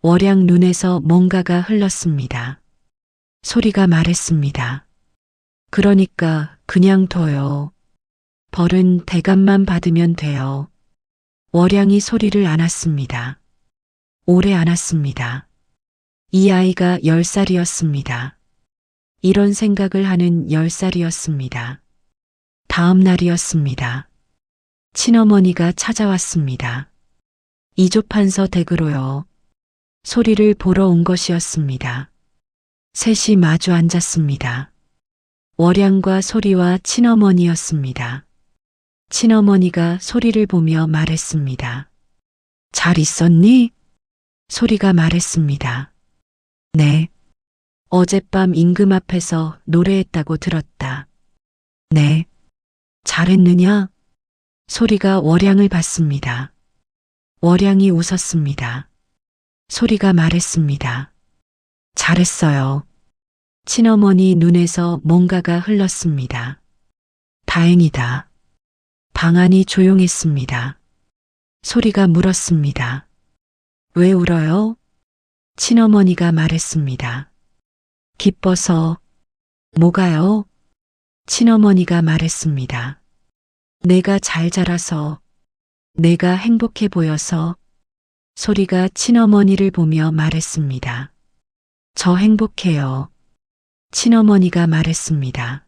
월양 눈에서 뭔가가 흘렀습니다. 소리가 말했습니다. 그러니까 그냥 둬요. 벌은 대감만 받으면 돼요. 월양이 소리를 안았습니다. 오래 안았습니다. 이 아이가 10살이었습니다. 이런 생각을 하는 10살이었습니다. 다음 날이었습니다. 친어머니가 찾아왔습니다. 이조판서 댁으로요. 소리를 보러 온 것이었습니다. 셋이 마주 앉았습니다. 월양과 소리와 친어머니였습니다. 친어머니가 소리를 보며 말했습니다. 잘 있었니? 소리가 말했습니다. 네. 어젯밤 임금 앞에서 노래했다고 들었다. 네. 잘했느냐? 소리가 월양을 봤습니다. 월양이 웃었습니다. 소리가 말했습니다. 잘했어요. 친어머니 눈에서 뭔가가 흘렀습니다. 다행이다. 방 안이 조용했습니다. 소리가 물었습니다. 왜 울어요? 친어머니가 말했습니다. 기뻐서. 뭐가요? 친어머니가 말했습니다. 내가 잘 자라서. 내가 행복해 보여서. 소리가 친어머니를 보며 말했습니다. 저 행복해요. 친어머니가 말했습니다.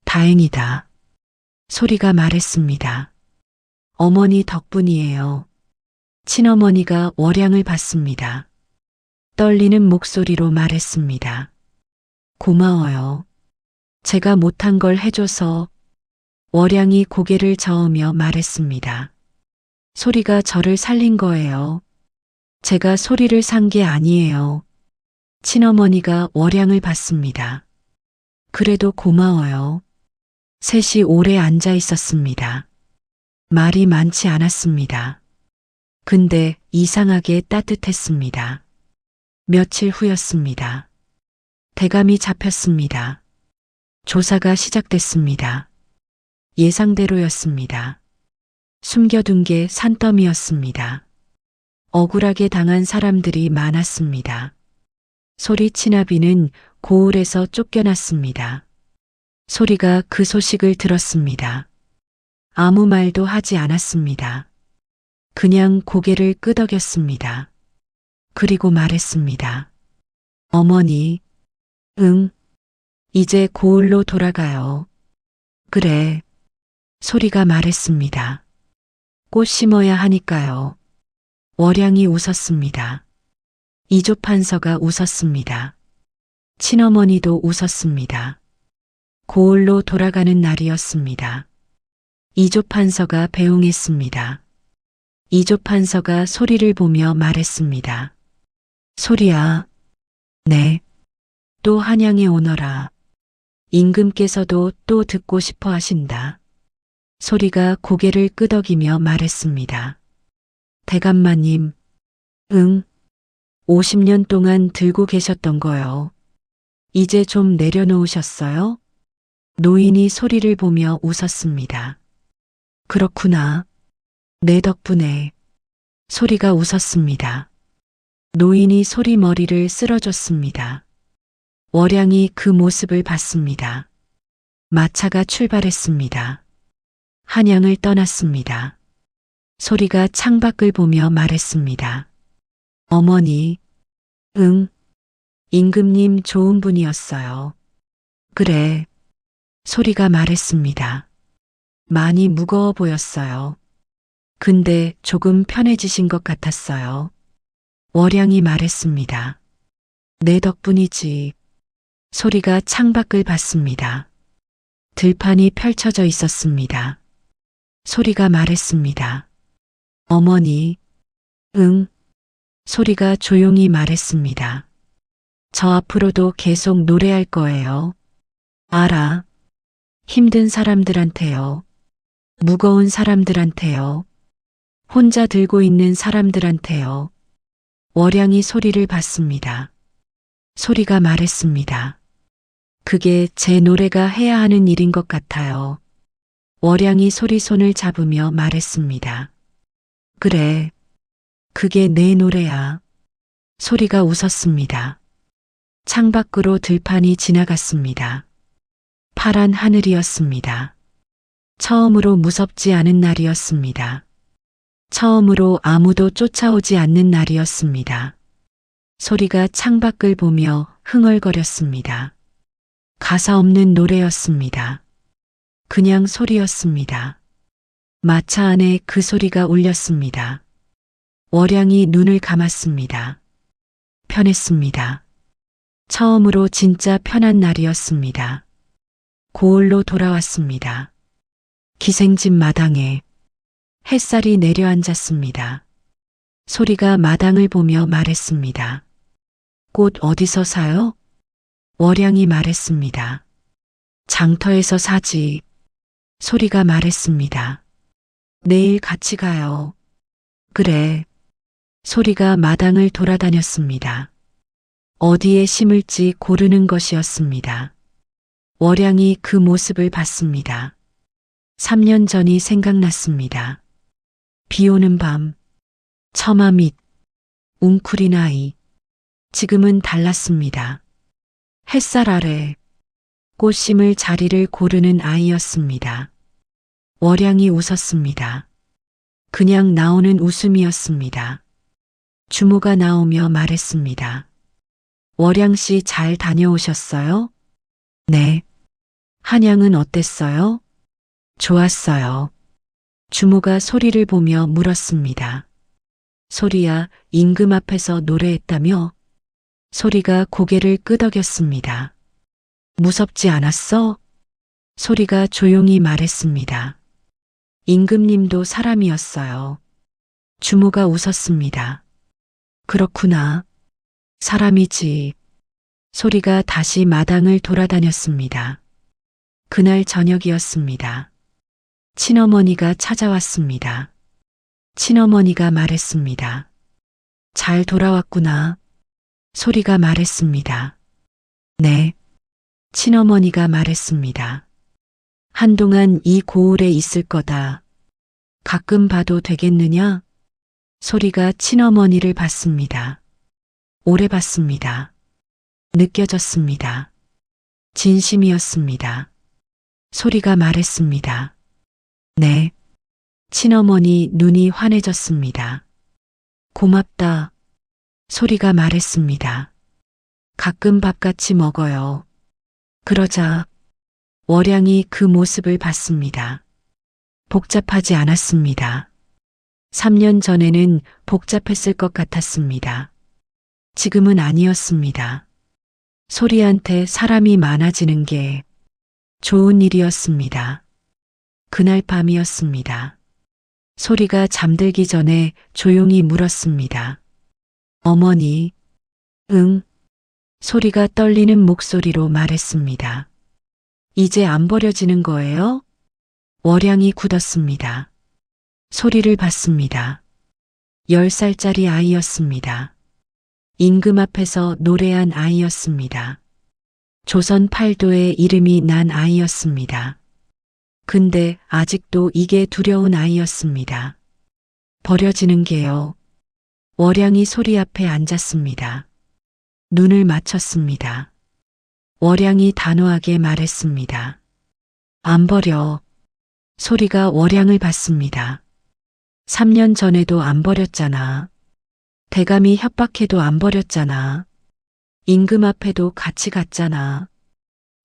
다행이다. 소리가 말했습니다. 어머니 덕분이에요. 친어머니가 월양을 봤습니다. 떨리는 목소리로 말했습니다. 고마워요. 제가 못한 걸 해줘서. 월양이 고개를 저으며 말했습니다. 소리가 저를 살린 거예요. 제가 소리를 산 게 아니에요. 친어머니가 월양을 봤습니다. 그래도 고마워요. 셋이 오래 앉아 있었습니다. 말이 많지 않았습니다. 근데 이상하게 따뜻했습니다. 며칠 후였습니다. 대감이 잡혔습니다. 조사가 시작됐습니다. 예상대로였습니다. 숨겨둔 게 산더미였습니다. 억울하게 당한 사람들이 많았습니다. 소리 친아비는 고을에서 쫓겨났습니다. 소리가 그 소식을 들었습니다. 아무 말도 하지 않았습니다. 그냥 고개를 끄덕였습니다. 그리고 말했습니다. 어머니, 응, 이제 고을로 돌아가요. 그래, 소리가 말했습니다. 꽃 심어야 하니까요. 월양이 웃었습니다. 이조판서가 웃었습니다. 친어머니도 웃었습니다. 고을로 돌아가는 날이었습니다. 이조판서가 배웅했습니다. 이조판서가 소리를 보며 말했습니다. 소리야. 네. 또 한양에 오너라. 임금께서도 또 듣고 싶어 하신다. 소리가 고개를 끄덕이며 말했습니다. 대감마님. 응. 50년 동안 들고 계셨던 거요. 이제 좀 내려놓으셨어요? 노인이 소리를 보며 웃었습니다. 그렇구나. 내 덕분에. 소리가 웃었습니다. 노인이 소리 머리를 쓸어줬습니다. 월양이 그 모습을 봤습니다. 마차가 출발했습니다. 한양을 떠났습니다. 소리가 창밖을 보며 말했습니다. 어머니, 응, 임금님 좋은 분이었어요. 그래, 소리가 말했습니다. 많이 무거워 보였어요. 근데 조금 편해지신 것 같았어요. 월양이 말했습니다. 내 덕분이지. 소리가 창밖을 봤습니다. 들판이 펼쳐져 있었습니다. 소리가 말했습니다. 어머니, 응. 소리가 조용히 말했습니다. 저 앞으로도 계속 노래할 거예요. 알아. 힘든 사람들한테요. 무거운 사람들한테요. 혼자 들고 있는 사람들한테요. 월양이 소리를 봤습니다. 소리가 말했습니다. 그게 제 노래가 해야 하는 일인 것 같아요. 월양이 소리 손을 잡으며 말했습니다. 그래. 그게 내 노래야. 소리가 웃었습니다. 창밖으로 들판이 지나갔습니다. 파란 하늘이었습니다. 처음으로 무섭지 않은 날이었습니다. 처음으로 아무도 쫓아오지 않는 날이었습니다. 소리가 창밖을 보며 흥얼거렸습니다. 가사 없는 노래였습니다. 그냥 소리였습니다. 마차 안에 그 소리가 울렸습니다. 월양이 눈을 감았습니다. 편했습니다. 처음으로 진짜 편한 날이었습니다. 고을로 돌아왔습니다. 기생집 마당에 햇살이 내려앉았습니다. 소리가 마당을 보며 말했습니다. 꽃 어디서 사요? 월양이 말했습니다. 장터에서 사지. 소리가 말했습니다. 내일 같이 가요. 그래. 소리가 마당을 돌아다녔습니다. 어디에 심을지 고르는 것이었습니다. 월양이 그 모습을 봤습니다. 3년 전이 생각났습니다. 비 오는 밤, 처마 밑, 웅크린 아이. 지금은 달랐습니다. 햇살 아래 꽃 심을 자리를 고르는 아이였습니다. 월양이 웃었습니다. 그냥 나오는 웃음이었습니다. 주모가 나오며 말했습니다. 월양 씨 잘 다녀오셨어요? 네. 한양은 어땠어요? 좋았어요. 주모가 소리를 보며 물었습니다. 소리야, 임금 앞에서 노래했다며? 소리가 고개를 끄덕였습니다. 무섭지 않았어? 소리가 조용히 말했습니다. 임금님도 사람이었어요. 주모가 웃었습니다. 그렇구나. 사람이지. 소리가 다시 마당을 돌아다녔습니다. 그날 저녁이었습니다. 친어머니가 찾아왔습니다. 친어머니가 말했습니다. 잘 돌아왔구나. 소리가 말했습니다. 네. 친어머니가 말했습니다. 한동안 이 고을에 있을 거다. 가끔 봐도 되겠느냐? 소리가 친어머니를 봤습니다. 오래 봤습니다. 느껴졌습니다. 진심이었습니다. 소리가 말했습니다. 네. 친어머니 눈이 환해졌습니다. 고맙다. 소리가 말했습니다. 가끔 밥 같이 먹어요. 그러자 월양이 그 모습을 봤습니다. 복잡하지 않았습니다. 3년 전에는 복잡했을 것 같았습니다. 지금은 아니었습니다. 소리한테 사람이 많아지는 게 좋은 일이었습니다. 그날 밤이었습니다. 소리가 잠들기 전에 조용히 물었습니다. 어머니, 응. 소리가 떨리는 목소리로 말했습니다. 이제 안 버려지는 거예요? 월양이 굳었습니다. 소리를 봤습니다. 10살짜리 아이였습니다. 임금 앞에서 노래한 아이였습니다. 조선 팔도에 이름이 난 아이였습니다. 근데 아직도 이게 두려운 아이였습니다. 버려지는 게요. 월양이 소리 앞에 앉았습니다. 눈을 맞췄습니다. 월양이 단호하게 말했습니다. 안 버려. 소리가 월양을 봤습니다. 3년 전에도 안 버렸잖아. 대감이 협박해도 안 버렸잖아. 임금 앞에도 같이 갔잖아.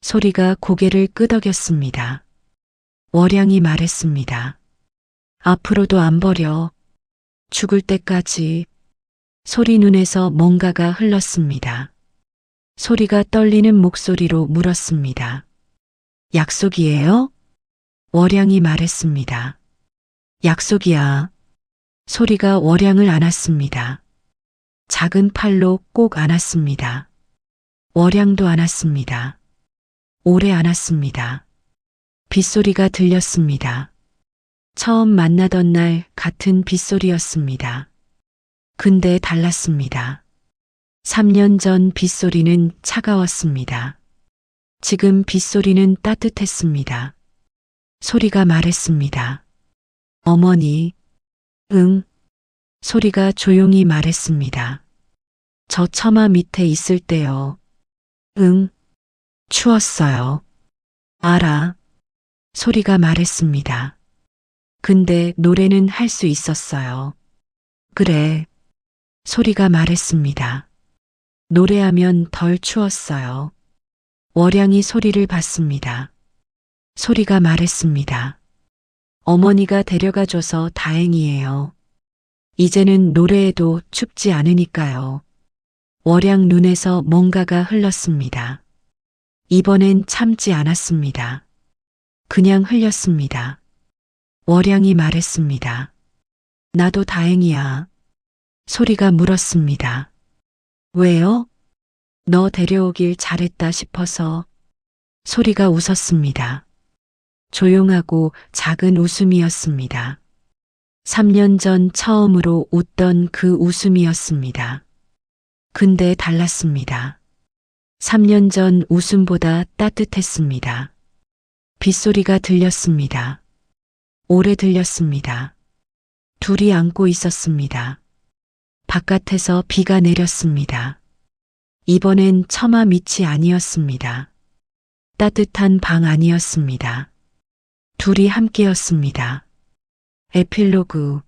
소리가 고개를 끄덕였습니다. 월양이 말했습니다. 앞으로도 안 버려. 죽을 때까지. 소리 눈에서 뭔가가 흘렀습니다. 소리가 떨리는 목소리로 물었습니다. 약속이에요? 월양이 말했습니다. 약속이야. 소리가 월양을 안았습니다. 작은 팔로 꼭 안았습니다. 월양도 안았습니다. 오래 안았습니다. 빗소리가 들렸습니다. 처음 만나던 날 같은 빗소리였습니다. 근데 달랐습니다. 3년 전 빗소리는 차가웠습니다. 지금 빗소리는 따뜻했습니다. 소리가 말했습니다. 어머니, 응. 소리가 조용히 말했습니다. 저 처마 밑에 있을 때요. 응, 추웠어요. 알아. 소리가 말했습니다. 근데 노래는 할 수 있었어요. 그래. 소리가 말했습니다. 노래하면 덜 추웠어요. 월양이 소리를 봤습니다. 소리가 말했습니다. 어머니가 데려가 줘서 다행이에요. 이제는 노래해도 춥지 않으니까요. 월양 눈에서 뭔가가 흘렀습니다. 이번엔 참지 않았습니다. 그냥 흘렸습니다. 월양이 말했습니다. 나도 다행이야. 소리가 물었습니다. 왜요? 너 데려오길 잘했다 싶어서. 소리가 웃었습니다. 조용하고 작은 웃음이었습니다. 3년 전 처음으로 웃던 그 웃음이었습니다. 근데 달랐습니다. 3년 전 웃음보다 따뜻했습니다. 빗소리가 들렸습니다. 오래 들렸습니다. 둘이 안고 있었습니다. 바깥에서 비가 내렸습니다. 이번엔 처마 밑이 아니었습니다. 따뜻한 방 아니었습니다. 둘이 함께였습니다. 에필로그.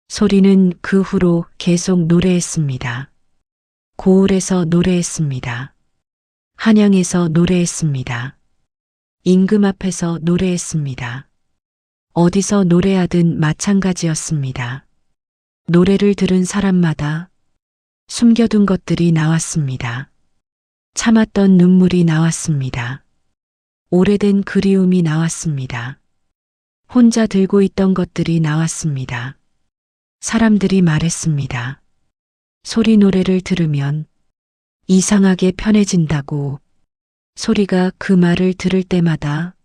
소리는 그 후로 계속 노래했습니다. 고을에서 노래했습니다. 한양에서 노래했습니다. 임금 앞에서 노래했습니다. 어디서 노래하든 마찬가지였습니다. 노래를 들은 사람마다 숨겨둔 것들이 나왔습니다. 참았던 눈물이 나왔습니다. 오래된 그리움이 나왔습니다. 혼자 들고 있던 것들이 나왔습니다. 사람들이 말했습니다. 소리 노래를 들으면 이상하게 편해진다고. 소리가 그 말을 들을 때마다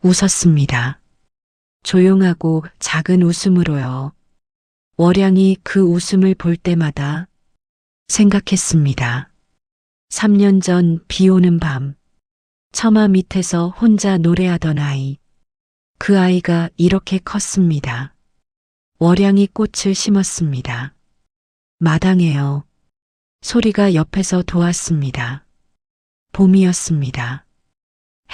웃었습니다. 조용하고 작은 웃음으로요. 월양이 그 웃음을 볼 때마다 생각했습니다. 3년 전 비 오는 밤, 처마 밑에서 혼자 노래하던 아이. 그 아이가 이렇게 컸습니다. 월양이 꽃을 심었습니다. 마당에요. 소리가 옆에서 도왔습니다. 봄이었습니다.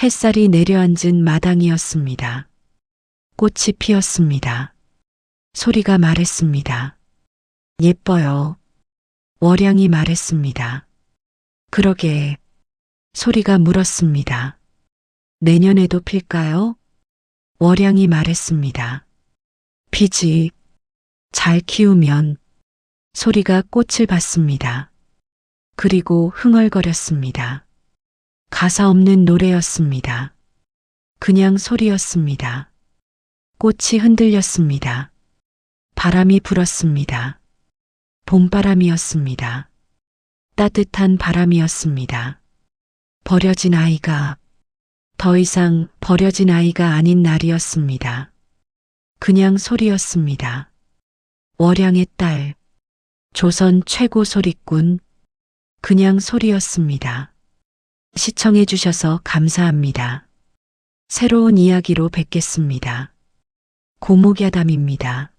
햇살이 내려앉은 마당이었습니다. 꽃이 피었습니다. 소리가 말했습니다. 예뻐요. 월양이 말했습니다. 그러게. 소리가 물었습니다. 내년에도 필까요? 월양이 말했습니다. 피지. 잘 키우면. 소리가 꽃을 봤습니다. 그리고 흥얼거렸습니다. 가사 없는 노래였습니다. 그냥 소리였습니다. 꽃이 흔들렸습니다. 바람이 불었습니다. 봄바람이었습니다. 따뜻한 바람이었습니다. 버려진 아이가 더 이상 버려진 아이가 아닌 날이었습니다. 그냥 소리였습니다. 월양의 딸, 조선 최고 소리꾼, 그냥 소리였습니다. 시청해 주셔서 감사합니다. 새로운 이야기로 뵙겠습니다. 고목야담입니다.